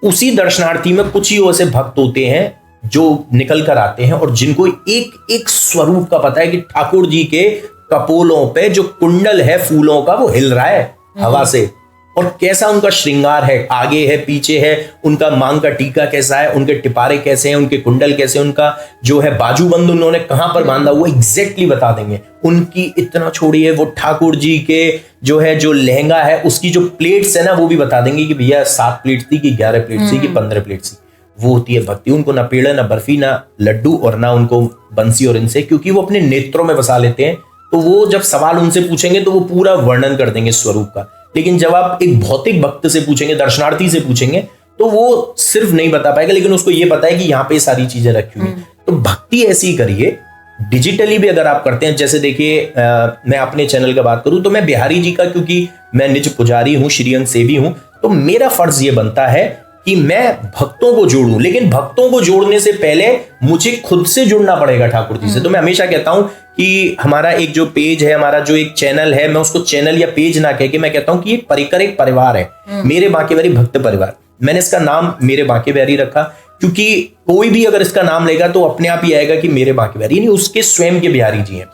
उसी दर्शनार्थी में कुछ ही ऐसे भक्त होते हैं जो निकल कर आते हैं और जिनको एक एक स्वरूप का पता है कि ठाकुर जी के कपोलों पे जो कुंडल है फूलों का वो हिल रहा है हवा से, और कैसा उनका श्रृंगार है, आगे है पीछे है, उनका मांग का टीका कैसा है, उनके टिपारे कैसे हैं, उनके कुंडल कैसे, उनका जो है बाजूबंद उन्होंने कहां पर बांधा हुआ एग्जैक्टली बता देंगे। उनकी इतना छोड़िए, वो ठाकुर जी के जो है जो लहंगा है उसकी जो प्लेट्स है ना वो भी बता देंगे कि भैया 7 प्लेट थी कि 11 प्लेट थी कि 15 प्लेट थी। वो होती है भक्ति। उनको ना पेड़ा ना बर्फी ना लड्डू और ना उनको बंसी और इनसे, क्योंकि वो अपने नेत्रों में बसा लेते हैं। तो वो जब सवाल उनसे पूछेंगे तो वो पूरा वर्णन कर देंगे स्वरूप का। लेकिन जब आप एक भौतिक भक्त से पूछेंगे, दर्शनार्थी से पूछेंगे, तो वो सिर्फ नहीं बता पाएगा, लेकिन उसको ये पता है कि यहाँ पे सारी चीजें रखी हुई। तो भक्ति ऐसी ही करिए, डिजिटली भी अगर आप करते हैं। जैसे देखिए मैं अपने चैनल का बात करूं तो मैं बिहारी जी का, क्योंकि मैं निज पुजारी हूं, श्रीअंग सेवी हूं, तो मेरा फर्ज ये बनता है कि मैं भक्तों को जोड़ूं। लेकिन भक्तों को जोड़ने से पहले मुझे खुद से जुड़ना पड़ेगा ठाकुर जी से। तो मैं हमेशा कहता हूं कि हमारा एक जो पेज है, हमारा जो एक चैनल है, मैं उसको चैनल या पेज ना कह के मैं कहता हूं कि एक परिकर, एक परिवार है, मेरे बांके बिहारी भक्त परिवार। मैंने इसका नाम मेरे बांके बिहारी रखा क्योंकि कोई भी अगर इसका नाम लेगा तो अपने आप ही आएगा कि मेरे बांके बिहारी, नहीं उसके स्वयं के बिहारी जी हैं।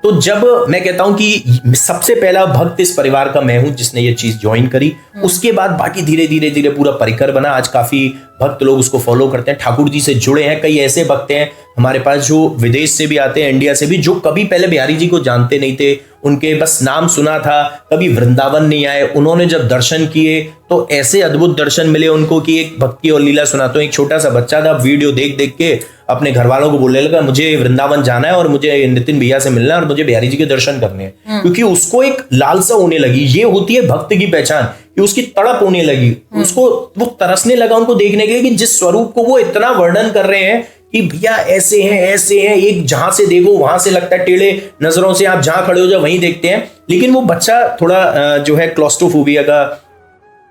तो जब मैं कहता हूं कि सबसे पहला भक्त इस परिवार का मैं हूं जिसने ये चीज ज्वाइन करी, उसके बाद बाकी धीरे धीरे धीरे पूरा परिकर बना। आज काफी भक्त लोग उसको फॉलो करते हैं, ठाकुर जी से जुड़े हैं। कई ऐसे भक्त हैं हमारे पास जो विदेश से भी आते हैं, इंडिया से भी, जो कभी पहले बिहारी जी को जानते नहीं थे, उनके बस नाम सुना था, कभी वृंदावन नहीं आए। उन्होंने जब दर्शन किए तो ऐसे अद्भुत दर्शन मिले उनको कि एक भक्ति और लीला सुनाता हूं। एक छोटा सा बच्चा था, वीडियो देख देख के अपने घर वालों को बोलने लगा मुझे वृंदावन जाना है और मुझे नितिन भैया से मिलना है और मुझे बिहारी जी के दर्शन करने हैं, क्योंकि उसको एक लालसा होने लगी। ये होती है भक्त की पहचान कि उसकी तड़प होने लगी, उसको वो तरसने लगा उनको देखने के लिए कि जिस स्वरूप को वो इतना वर्णन कर रहे हैं कि भैया ऐसे हैं, एक जहां से देखो वहां से लगता है, टेढ़े नजरों से आप जहां खड़े हो जाओ वहीं देखते हैं। लेकिन वो बच्चा थोड़ा जो है क्लॉस्ट्रोफोबिया का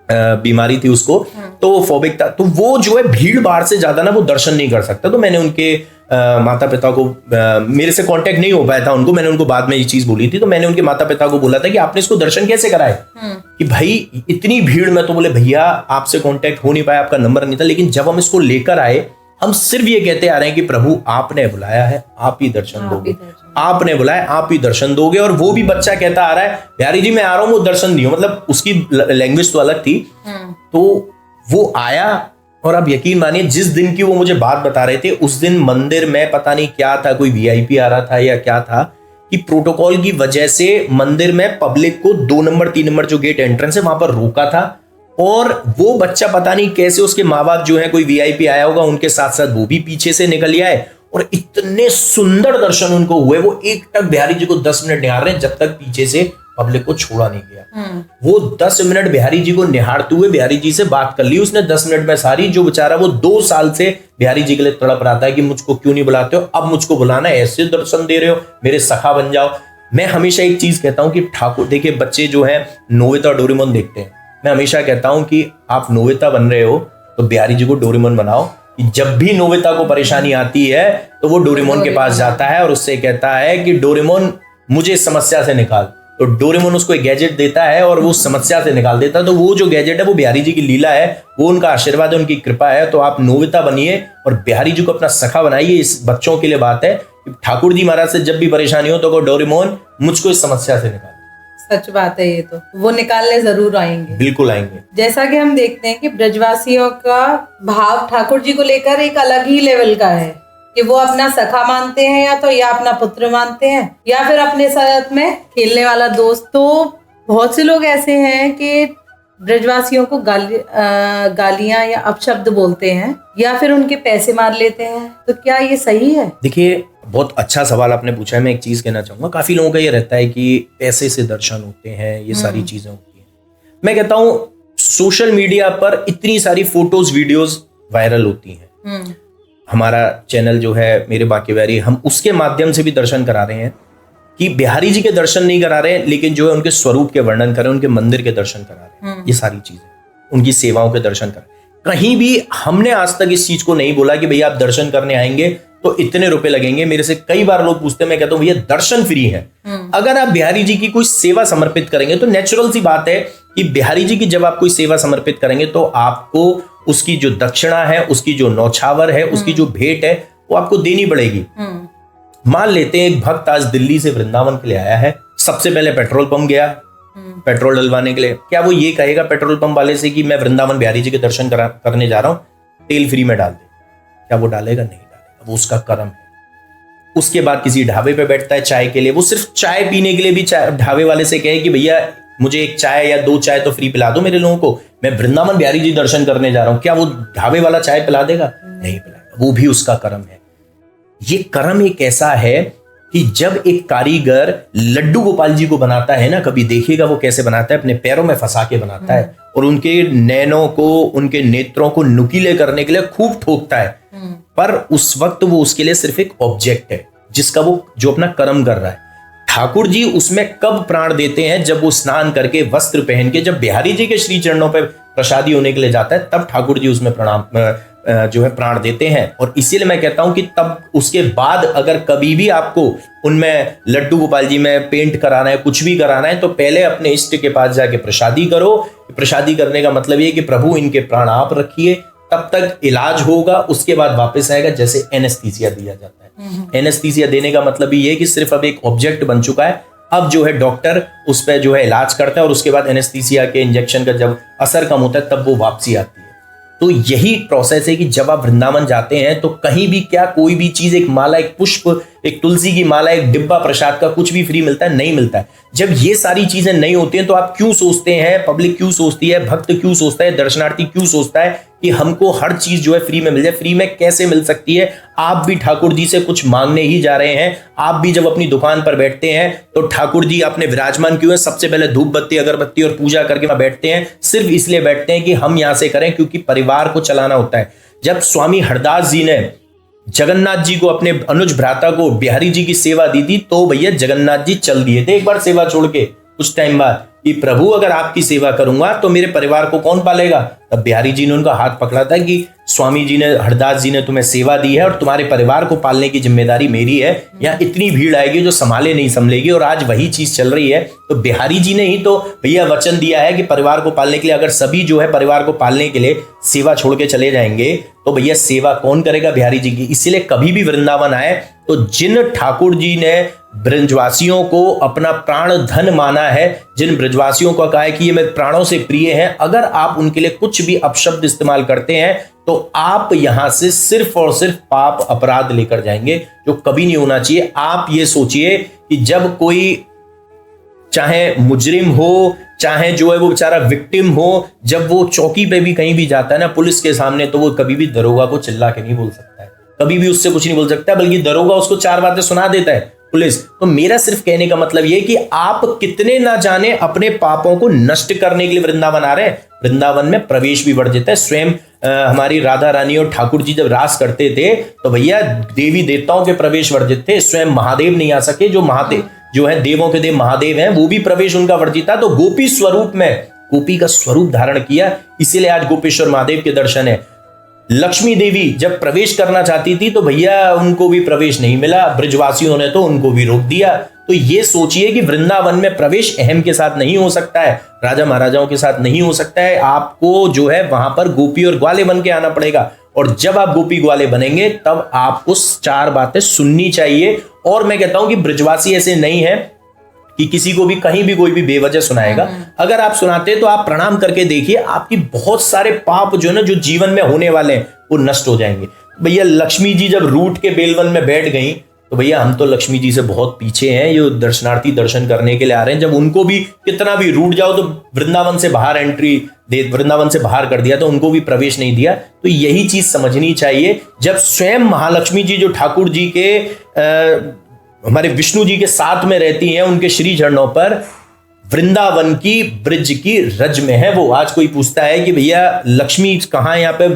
बीमारी थी उसको, तो फोबिक था, तो वो जो है भीड़ भाड़ से ज्यादा ना वो दर्शन नहीं कर सकता। तो मैंने उनके माता पिता को, मेरे से कांटेक्ट नहीं हो पाया था उनको, मैंने उनको बाद में ये चीज बोली थी, तो मैंने उनके माता पिता को बोला था कि आपने इसको दर्शन कैसे कराए, कि भाई इतनी भीड़ में। तो बोले भैया आपसे कांटेक्ट हो नहीं पाया, आपका नंबर नहीं था। लेकिन जब हम इसको लेकर आए, हम सिर्फ ये कहते आ रहे हैं कि प्रभु आपने बुलाया है, आप ही दर्शन दोगे, आपने बुलाया आप ही दर्शन दोगे। और वो भी बच्चा कहता आ रहा है बिहारी जी मैं आ रहा हूं, वो दर्शन दियो, मतलब उसकी लैंग्वेज तो अलग थी। तो वो आया और अब यकीन मानिए जिस दिन की वो मुझे बात बता रहे थे, उस दिन मंदिर में पता नहीं क्या था, कोई वीआईपी आ रहा था या क्या था, कि प्रोटोकॉल की वजह से मंदिर में पब्लिक को 2 नंबर 3 नंबर जो गेट एंट्रेंस है वहां पर रोका था। और वो बच्चा पता नहीं कैसे, उसके माँ बाप जो है कोई वीआईपी आया होगा उनके साथ साथ वो भी पीछे से निकल आए और इतने सुंदर दर्शन उनको हुए। वो एक टक बिहारी जी को 10 मिनट निहार रहे हैं जब तक पीछे से पब्लिक को छोड़ा नहीं गया। वो 10 मिनट बिहारी जी को निहारते हुए बिहारी जी से बात कर ली उसने 10 मिनट में सारी। जो बेचारा वो 2 साल से बिहारी जी के लिए तड़प रहा था कि मुझको क्यों नहीं बुलाते हो, अब मुझको बुलाना है, ऐसे दर्शन दे रहे हो, मेरे सखा बन जाओ। मैं हमेशा एक चीज कहता हूं कि ठाकुर, देखिए बच्चे जो है नोबिता और डोरेमोन देखते हैं, मैं हमेशा कहता हूं कि आप नोबिता बन रहे हो तो बिहारी जी को डोरेमोन बनाओ। कि जब भी नोबिता को परेशानी आती है तो वो डोरेमोन के पास जाता है और उससे कहता है कि डोरेमोन मुझे इस समस्या से निकाल, तो डोरेमोन उसको एक गैजेट देता है और वो समस्या से निकाल देता है। तो वो जो गैजेट है वो बिहारी जी की लीला है, वो उनका आशीर्वाद है, उनकी कृपा है। तो आप नोबिता बनिए और बिहारी जी को अपना सखा बनाइए। इस बच्चों के लिए बात है कि ठाकुर जी महाराज से जब भी परेशानी हो तो डोरेमोन मुझको इस समस्या से निकाल। सच बात है, ये तो वो निकालने जरूर आएंगे, बिल्कुल आएंगे। जैसा कि हम देखते हैं कि ब्रजवासियों का भाव ठाकुर जी को लेकर एक अलग ही लेवल का है कि वो अपना सखा मानते हैं या तो या अपना पुत्र मानते हैं या फिर अपने साथ में खेलने वाला दोस्त। तो बहुत से लोग ऐसे हैं कि ब्रजवासियों को गालियां या अपशब्द बोलते हैं या फिर उनके पैसे मार लेते हैं। तो क्या ये सही है? देखिए बहुत अच्छा सवाल आपने पूछा है। मैं एक चीज कहना चाहूंगा, काफी लोगों का ये रहता है कि पैसे से दर्शन होते हैं, ये सारी चीजें होती हैं। मैं कहता हूं सोशल मीडिया पर इतनी सारी फोटोज वीडियोस वायरल होती हैं। हमारा चैनल जो है मेरे बांके बिहारी, हम उसके माध्यम से भी दर्शन करा रहे हैं कि बिहारी जी के दर्शन नहीं करा रहे हैं, लेकिन जो है उनके स्वरूप के वर्णन कर रहे हैं, उनके मंदिर के दर्शन करा रहे हैं। ये सारी चीजें, उनकी सेवाओं के दर्शन कर। कहीं भी हमने आज तक इस चीज को नहीं बोला कि भैया आप दर्शन करने आएंगे तो इतने रुपए लगेंगे। मेरे से कई बार लोग पूछते हैं, मैं कहता हूं भैया दर्शन फ्री है। अगर आप बिहारी जी की कोई सेवा समर्पित करेंगे तो नेचुरल सी बात है कि बिहारी जी की जब आप कोई सेवा समर्पित करेंगे तो आपको उसकी जो दक्षिणा है, उसकी जो नौछावर है, उसकी जो भेंट है वो आपको देनी पड़ेगी। मान लेते हैं एक भक्त आज दिल्ली से वृंदावन के लिए आया है, सबसे पहले पेट्रोल पंप गया, पेट्रोल डलवाने के लिए, क्या वो ये कहेगा पेट्रोल पंप वाले से कि मैं वृंदावन बिहारी जी के दर्शन करने जा रहा हूँ, तेल फ्री में डाल दे? क्या वो डालेगा? नहीं डालेगा, वो उसका कर्म है। उसके बाद किसी ढाबे पे बैठता है चाय के लिए, वो सिर्फ चाय पीने के लिए भी ढाबे वाले से कहे कि भैया मुझे एक चाय या 2 चाय तो फ्री पिला दो मेरे लोगों को, मैं वृंदावन बिहारी जी दर्शन करने जा रहा हूं, क्या वो ढाबे वाला चाय पिला देगा? नहीं पिलाएगा, वो भी उसका कर्म है। ये कर्म एक ऐसा है कि जब एक कारीगर लड्डू गोपाल जी को बनाता है ना, कभी देखिएगा वो कैसे बनाता है, अपने पैरों में फंसा के बनाता है और उनके नैनों को, उनके नेत्रों को नुकीले करने के लिए खूब ठोकता है, पर उस वक्त वो उसके लिए सिर्फ एक ऑब्जेक्ट है जिसका वो जो अपना कर्म कर रहा है। ठाकुर जी उसमें कब प्राण देते हैं? जब वो स्नान करके वस्त्र पहन के जब बिहारी जी के श्री चरणों पर प्रसादी होने के लिए जाता है, तब ठाकुर जी उसमें जो है प्राण देते हैं। और इसीलिए मैं कहता हूं कि तब उसके बाद अगर कभी भी आपको उनमें लड्डू गोपाल जी में पेंट कराना है, कुछ भी कराना है, तो पहले अपने इष्ट के पास जाके प्रसादी करो। प्रसादी करने का मतलब ये कि प्रभु इनके प्राण आप रखिए, तब तक इलाज होगा, उसके बाद वापस आएगा। जैसे एनेस्थीसिया दिया जाता है, एनेस्थीसिया देने का मतलब ये है कि सिर्फ अब एक ऑब्जेक्ट बन चुका है, अब जो है डॉक्टर उस पर जो है इलाज करता है और उसके बाद एनेस्थीसिया के इंजेक्शन का जब असर कम होता है तब वो वापसी आती है। तो यही प्रोसेस है कि जब आप वृंदावन जाते हैं तो कहीं भी क्या कोई भी चीज, एक माला, एक पुष्प, एक तुलसी की माला, एक डिब्बा प्रसाद का कुछ भी फ्री मिलता है? नहीं मिलता है। जब ये सारी चीजें नहीं होती हैं तो आप क्यों सोचते हैं, पब्लिक क्यों सोचती है, भक्त क्यों सोचता है, दर्शनार्थी क्यों सोचता है कि हमको हर चीज जो है फ्री में मिल जाए? फ्री में कैसे मिल सकती है? आप भी ठाकुर जी से कुछ मांगने ही जा रहे हैं। आप भी जब अपनी दुकान पर बैठते हैं तो ठाकुर जी अपने विराजमान क्यों है? सबसे पहले धूप बत्ती अगरबत्ती और पूजा करके बैठते हैं, सिर्फ इसलिए बैठते हैं कि हम यहां से करें, क्योंकि परिवार को चलाना होता है। जब स्वामी हरदास जी ने जगन्नाथ जी को, अपने अनुज भ्राता को बिहारी जी की सेवा दी थी, तो भैया जगन्नाथ जी चल दिए थे एक बार सेवा छोड़ के कुछ टाइम बाद कि प्रभु अगर आपकी सेवा करूंगा तो मेरे परिवार को कौन पालेगा? तब बिहारी जी ने उनका हाथ पकड़ा था कि स्वामी जी ने, हरदास जी ने तुम्हें सेवा दी है और तुम्हारे परिवार को पालने की जिम्मेदारी मेरी है। यहाँ इतनी भीड़ आएगी जो संभाले नहीं संभलेगी, और आज वही चीज चल रही है। तो बिहारी जी ने ही तो भैया वचन दिया है कि परिवार को पालने के लिए, अगर सभी जो है परिवार को पालने के लिए सेवा छोड़ के चले जाएंगे तो भैया सेवा कौन करेगा? बिहारी जी की। इसीलिए कभी भी वृंदावन आए तो जिन ठाकुर जी ने ब्रजवासियों को अपना प्राण धन माना है, जिन ब्रजवासियों को कहा है कि ये मेरे प्राणों से प्रिय हैं, अगर आप उनके लिए कुछ भी अपशब्द इस्तेमाल करते हैं तो आप यहां से सिर्फ और सिर्फ पाप अपराध लेकर जाएंगे, जो कभी नहीं होना चाहिए। आप ये सोचिए कि जब कोई, चाहे मुजरिम हो, चाहे जो है वो बेचारा विक्टिम हो, जब वो चौकी पे भी कहीं भी जाता है ना पुलिस के सामने, तो वो कभी भी दरोगा को चिल्ला के नहीं बोल सकता है, कभी भी उससे कुछ नहीं बोल सकता, बल्कि दरोगा उसको 4 बातें सुना देता है, पुलिस। तो मेरा सिर्फ कहने का मतलब ये कि आप कितने ना जाने अपने पापों को नष्ट करने के लिए वृंदावन आ रहे हैं। वृंदावन में प्रवेश भी बढ़ जाता है। स्वयं हमारी राधा रानी और ठाकुर जी जब रास करते थे तो भैया देवी देवताओं के प्रवेश वर्जित थे। स्वयं महादेव नहीं आ सके, जो महादेव जो है देवों के देव महादेव हैं, वो भी प्रवेश उनका वर्जित था। तो गोपी स्वरूप में, गोपी का स्वरूप धारण किया, इसीलिए आज गोपेश्वर महादेव के दर्शन है। लक्ष्मी देवी जब प्रवेश करना चाहती थी तो भैया उनको भी प्रवेश नहीं मिला, ब्रजवासियों ने तो उनको भी रोक दिया। तो ये सोचिए कि वृंदावन में प्रवेश अहम के साथ नहीं हो सकता है, राजा महाराजाओं के साथ नहीं हो सकता है। आपको जो है वहां पर गोपी और ग्वाले बन के आना पड़ेगा, और जब आप गोपी ग्वाले बनेंगे तब आपको 4 बातें सुननी चाहिए। और मैं कहता हूं कि ब्रजवासी ऐसे नहीं है कि किसी को भी कहीं भी कोई भी बेवजह सुनाएगा। अगर आप सुनाते तो आप प्रणाम करके देखिए, आपकी बहुत सारे पाप जो है ना, जो जीवन में होने वाले हैं, वो नष्ट हो जाएंगे। भैया लक्ष्मी जी जब रूठ के बेलवन में बैठ गई तो भैया हम तो लक्ष्मी जी से बहुत पीछे हैं, जो दर्शनार्थी दर्शन करने के लिए आ रहे हैं। जब उनको भी कितना भी रूठ जाओ तो वृंदावन से बाहर एंट्री दे, वृंदावन से बाहर कर दिया, तो उनको भी प्रवेश नहीं दिया। तो यही चीज समझनी चाहिए। जब स्वयं महालक्ष्मी जी जो ठाकुर जी के हमारे विष्णु जी के साथ में रहती हैं, उनके श्री चरणों पर वृंदावन की ब्रिज की रज में है वो। आज कोई पूछता है कि भैया लक्ष्मी कहाँ है यहाँ पे,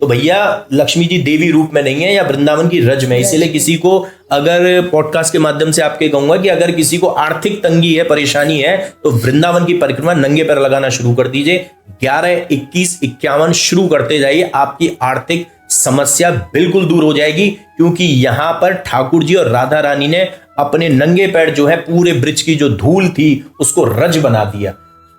तो भैया लक्ष्मी जी देवी रूप में नहीं है, या वृंदावन की रज में। इसीलिए किसी को, अगर पॉडकास्ट के माध्यम से आपके कहूंगा कि अगर किसी को आर्थिक तंगी है, परेशानी है, तो वृंदावन की परिक्रमा नंगे पैर लगाना शुरू कर दीजिए। 11, 21, 51 शुरू करते जाइए, आपकी आर्थिक समस्या बिल्कुल दूर हो जाएगी। क्योंकि यहां पर ठाकुर जी और राधा रानी ने अपने नंगे पैर जो है पूरे ब्रिज की जो धूल थी उसको रज बना दिया।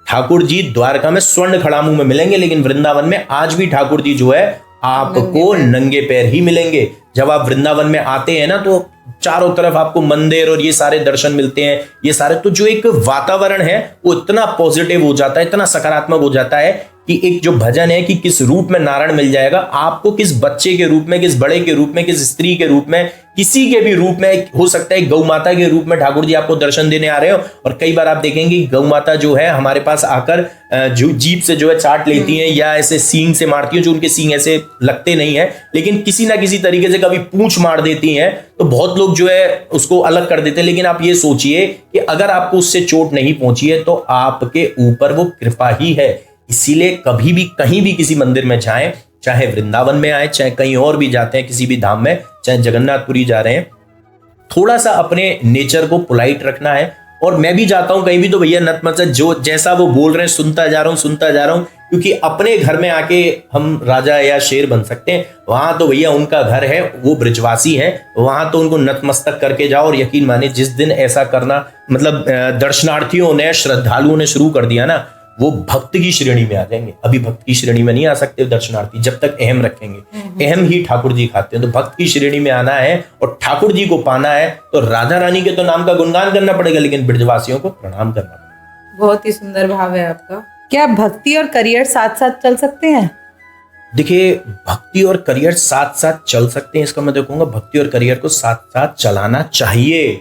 ठाकुर जी द्वारका में स्वर्ण खड़ामू में मिलेंगे, लेकिन वृंदावन में आज भी ठाकुर जी जो है आपको नंगे पैर ही मिलेंगे। जब आप वृंदावन में आते हैं ना तो चारों तरफ आपको मंदिर और ये सारे दर्शन मिलते हैं, ये सारे, तो जो एक वातावरण है वो इतना पॉजिटिव हो जाता है, इतना सकारात्मक हो जाता है कि एक जो भजन है कि किस रूप में नारायण मिल जाएगा आपको, किस बच्चे के रूप में, किस बड़े के रूप में, किस स्त्री के रूप में, किसी के भी रूप में, हो सकता है गौ माता के रूप में ठाकुर जी आपको दर्शन देने आ रहे हो। और कई बार आप देखेंगे गौ माता जो है हमारे पास आकर जो जीभ से जो है चाट लेती हैं या ऐसे सींग से मारती हैं, जो उनके सींग ऐसे लगते नहीं है, लेकिन किसी ना किसी तरीके से कभी पूंछ मार देती हैं, तो बहुत लोग जो है उसको अलग कर देते हैं। लेकिन आप ये सोचिए कि अगर आपको उससे चोट नहीं पहुंची है तो आपके ऊपर वो कृपा ही है। इसीलिए कभी भी कहीं भी किसी मंदिर में जाएं, चाहे वृंदावन में आए, चाहे कहीं और भी जाते हैं किसी भी धाम में, चाहे जगन्नाथपुरी जा रहे हैं, थोड़ा सा अपने नेचर को पोलाइट रखना है। और मैं भी जाता हूं कहीं भी तो भैया नतमस्तक जो जैसा वो बोल रहे हैं सुनता जा रहा हूं, क्योंकि अपने घर में आके हम राजा या शेर बन सकते हैं, वहां तो भैया उनका घर है, वो ब्रजवासी हैं, वहां तो उनको नतमस्तक करके जाओ। और यकीन माने जिस दिन ऐसा करना मतलब दर्शनार्थियों ने, श्रद्धालुओं ने शुरू कर दिया ना, वो भक्त की श्रेणी में आ जाएंगे। अभी भक्त की श्रेणी में नहीं आ सकते दर्शनार्थी, जब तक अहम रखेंगे। अहम ही ठाकुर जी खाते हैं, तो भक्त की श्रेणी में आना है और ठाकुर जी को पाना है तो राधा रानी के तो नाम का गुणगान करना पड़ेगा, लेकिन ब्रजवासियों को प्रणाम करना पड़ेगा। बहुत ही सुंदर भाव है आपका। क्या भक्ति और करियर साथ साथ चल सकते हैं? देखिए, भक्ति और करियर साथ साथ चल सकते हैं, इसका मैं कहूंगा भक्ति और करियर को साथ साथ चलाना चाहिए।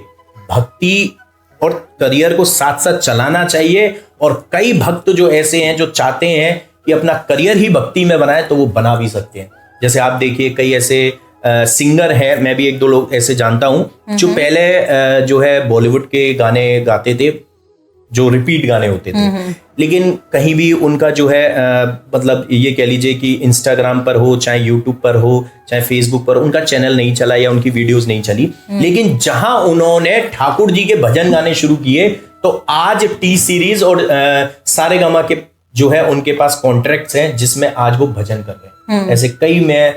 भक्ति और करियर को साथ साथ चलाना चाहिए। और कई भक्त जो ऐसे हैं जो चाहते हैं कि अपना करियर ही भक्ति में बनाए, तो वो बना भी सकते हैं। जैसे आप देखिए कई ऐसे सिंगर हैं, मैं भी एक दो लोग ऐसे जानता हूं जो पहले जो है बॉलीवुड के गाने गाते थे, जो रिपीट गाने होते थे, लेकिन कहीं भी उनका जो है मतलब ये कह लीजिए कि इंस्टाग्राम पर हो, चाहे यूट्यूब पर हो, चाहे फेसबुक पर, उनका चैनल नहीं चला या उनकी वीडियोस नहीं चली। लेकिन जहां उन्होंने ठाकुर जी के भजन गाने शुरू किए, तो आज टी सीरीज और सारेगामा के जो है उनके पास कॉन्ट्रैक्ट्स हैं जिसमें आज वो भजन कर रहे हैं। ऐसे कई मैं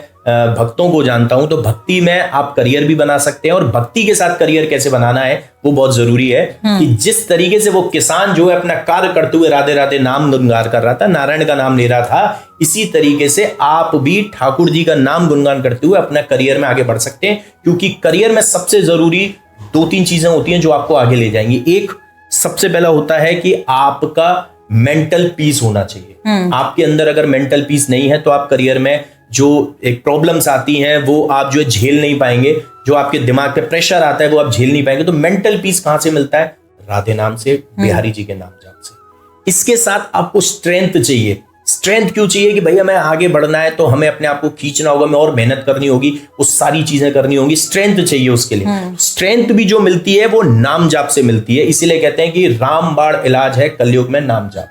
भक्तों को जानता हूं। तो भक्ति में आप करियर भी बना सकते हैं, और भक्ति के साथ करियर कैसे बनाना है वो बहुत जरूरी है। कि जिस तरीके से वो किसान जो है अपना कार्य करते हुए राधे राधे नाम गुनगान कर रहा था, नारायण का नाम ले रहा था, इसी तरीके से आप भी ठाकुर जी का नाम गुनगान करते हुए अपना करियर में आगे बढ़ सकते हैं। क्योंकि करियर में सबसे जरूरी 2-3 चीजें होती हैं जो आपको आगे ले जाएंगी। एक सबसे पहला होता है कि आपका मेंटल पीस होना चाहिए। आपके अंदर अगर मेंटल पीस नहीं है तो आप करियर में जो एक प्रॉब्लम्स आती हैं वो आप जो है झेल नहीं पाएंगे, जो आपके दिमाग पे प्रेशर आता है वो आप झेल नहीं पाएंगे। तो मेंटल पीस कहां से मिलता है? राधे नाम से, बिहारी जी के नाम जाप से। इसके साथ आपको स्ट्रेंथ चाहिए। स्ट्रेंथ क्यों चाहिए? कि भैया मैं आगे बढ़ना है तो हमें अपने आप को खींचना होगा, मैं और मेहनत करनी होगी, वो सारी चीजें करनी होंगी, स्ट्रेंथ चाहिए उसके लिए। स्ट्रेंथ भी जो मिलती है वो नाम जाप से मिलती है। इसीलिए कहते हैं कि रामबाण इलाज है कलयुग में नाम जाप।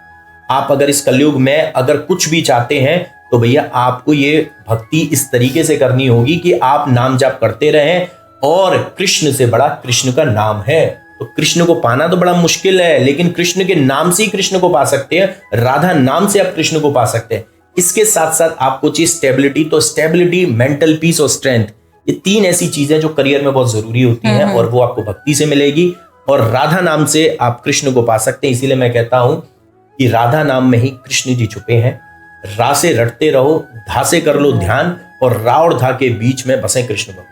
आप अगर इस कलयुग में अगर कुछ भी चाहते हैं तो भैया आपको ये भक्ति इस तरीके से करनी होगी कि आप नाम जाप करते रहें। और कृष्ण से बड़ा कृष्ण का नाम है, तो कृष्ण को पाना तो बड़ा मुश्किल है, लेकिन कृष्ण के नाम से ही कृष्ण को पा सकते हैं। राधा नाम से आप कृष्ण को पा सकते हैं। इसके साथ साथ आपको चाहिए स्टेबिलिटी। तो स्टेबिलिटी, मेंटल पीस और स्ट्रेंथ, ये 3 ऐसी चीजें जो करियर में बहुत जरूरी होती हैं, और वो आपको भक्ति से मिलेगी और राधा नाम से आप कृष्ण को पा सकते हैं। इसीलिए मैं कहता हूं कि राधा नाम में ही कृष्ण जी छुपे हैं। रा से रटते रहो, धा से कर लो ध्यान, और रा और धा के बीच में बसे कृष्ण भगवान।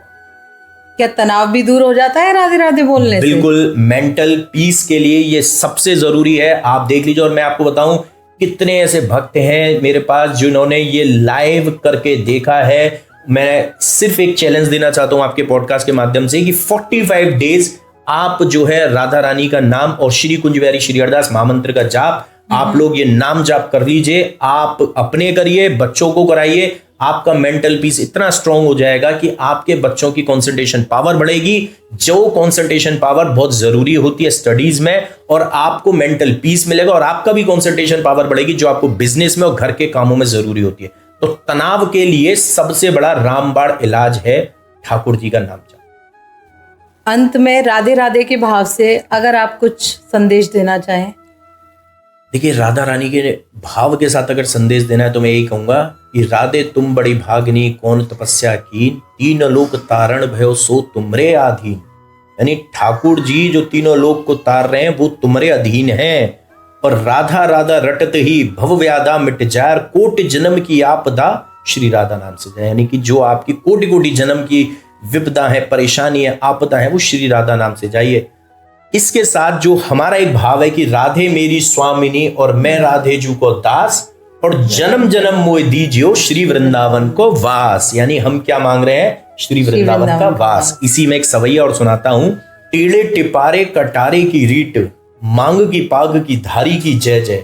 क्या तनाव भी दूर हो जाता है राधे राधे बोलने से? बिल्कुल, मेंटल पीस के लिए ये सबसे जरूरी है। आप देख लीजिए, और मैं आपको बताऊं कितने ऐसे भक्त हैं मेरे पास जिन्होंने ये लाइव करके देखा है। मैं सिर्फ एक चैलेंज देना चाहता हूं आपके पॉडकास्ट के माध्यम से कि 45 डेज आप जो है राधा रानी का नाम और श्री कुंज बिहारी श्री हरदास महामंत्र का जाप, आप लोग ये नाम जाप कर लीजिए। आप अपने करिए, बच्चों को कराइए। आपका मेंटल पीस इतना स्ट्रांग हो जाएगा कि आपके बच्चों की कंसंट्रेशन पावर बढ़ेगी, जो कंसंट्रेशन पावर बहुत जरूरी होती है स्टडीज में, और आपको मेंटल पीस मिलेगा, और आपका भी कंसंट्रेशन पावर बढ़ेगी जो आपको बिजनेस में और घर के कामों में जरूरी होती है। तो तनाव के लिए सबसे बड़ा रामबाण इलाज है ठाकुर जी का नाम जाप। अंत में राधे राधे के भाव से अगर आप कुछ संदेश देना चाहें? देखिए, राधा रानी के भाव के साथ अगर संदेश देना है तो मैं यही कहूंगा कि राधे तुम बड़ी भागनी, कौन तपस्या कीन, 3 लोक तारण भयो सो तुमरे अधीन। यानी ठाकुर जी जो 3 लोक को तार रहे हैं वो तुम्हारे अधीन हैं। और राधा राधा रटत ही भव व्याधा मिट जार, कोटि जन्म की आपदा श्री राधा नाम से जाए। यानी कि जो आपकी कोटि कोटि जन्म की विपदा है, परेशानी है, आपदा है, वो श्री राधा नाम से जाइए। इसके साथ जो हमारा एक भाव है कि राधे मेरी स्वामिनी और मैं राधे जू को दास, और जन्म जन्म मोय दीजियो श्री वृंदावन को वास, यानी हम क्या मांग रहे हैं? श्री वृंदावन का वास। इसी में एक सवैया और सुनाता हूं। टेढ़े टिपारे कटारे की रीट, मांग की पाग की धारी की जय जय,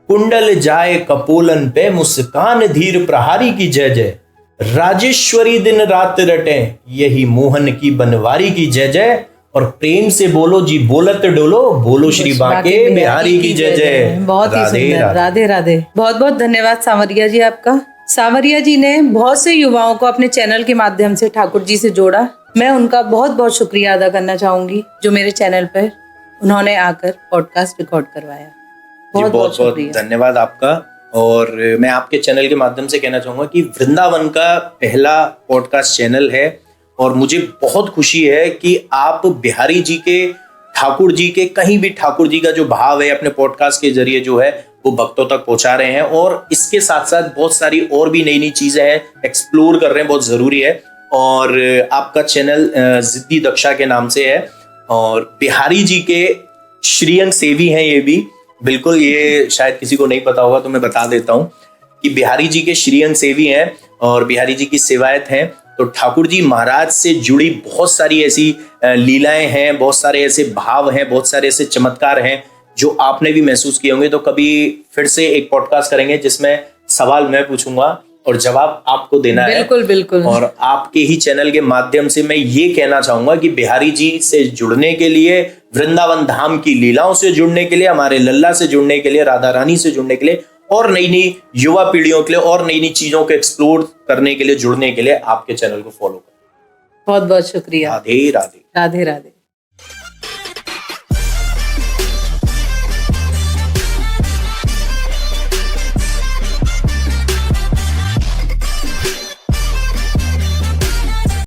कुंडल जाए कपोलन पे मुस्कान धीर प्रहारी की जय जय, राजेश्वरी दिन रात रटे यही मोहन की बनवारी की जय जय, और प्रेम से बोलो जी बोलत डोलो, बोलो श्री बांके बिहारी की जय जय। बहुत ही सुंदर। राधे राधे। बहुत बहुत धन्यवाद सांवरिया जी आपका। सांवरिया जी ने बहुत से युवाओं को अपने चैनल के माध्यम से ठाकुर जी से जोड़ा। मैं उनका बहुत बहुत शुक्रिया अदा करना चाहूंगी जो मेरे चैनल पर उन्होंने आकर पॉडकास्ट रिकॉर्ड करवाया। बहुत बहुत धन्यवाद आपका। और मैं आपके चैनल के माध्यम से कहना चाहूंगा कि वृंदावन का पहला पॉडकास्ट चैनल है, और मुझे बहुत खुशी है कि आप बिहारी जी के, ठाकुर जी के, कहीं भी ठाकुर जी का जो भाव है अपने पॉडकास्ट के जरिए जो है वो भक्तों तक पहुंचा रहे हैं। और इसके साथ साथ बहुत सारी और भी नई नई चीजें हैं, एक्सप्लोर कर रहे हैं, बहुत जरूरी है। और आपका चैनल जिद्दी दक्षा के नाम से है, और बिहारी जी के श्रीअंग सेवी हैं ये भी। बिल्कुल, ये शायद किसी को नहीं पता होगा तो मैं बता देता हूँ कि बिहारी जी के श्रीअंग सेवी हैं और बिहारी जी की सेवायत हैं। तो ठाकुर जी महाराज से जुड़ी बहुत सारी ऐसी लीलाएं हैं, बहुत सारे ऐसे भाव हैं, बहुत सारे ऐसे चमत्कार हैं जो आपने भी महसूस किए होंगे। तो कभी फिर से एक पॉडकास्ट करेंगे जिसमें सवाल मैं पूछूंगा और जवाब आपको देना है। बिल्कुल बिल्कुल। और आपके ही चैनल के माध्यम से मैं ये कहना चाहूंगा कि बिहारी जी से जुड़ने के लिए, वृंदावन धाम की लीलाओं से जुड़ने के लिए, हमारे लल्ला से जुड़ने के लिए, राधा रानी से जुड़ने के लिए, और नई नई युवा पीढ़ियों के लिए और नई नई चीजों को एक्सप्लोर करने के लिए, जुड़ने के लिए आपके चैनल को फॉलो करें। बहुत बहुत शुक्रिया। राधे राधे। राधे राधे।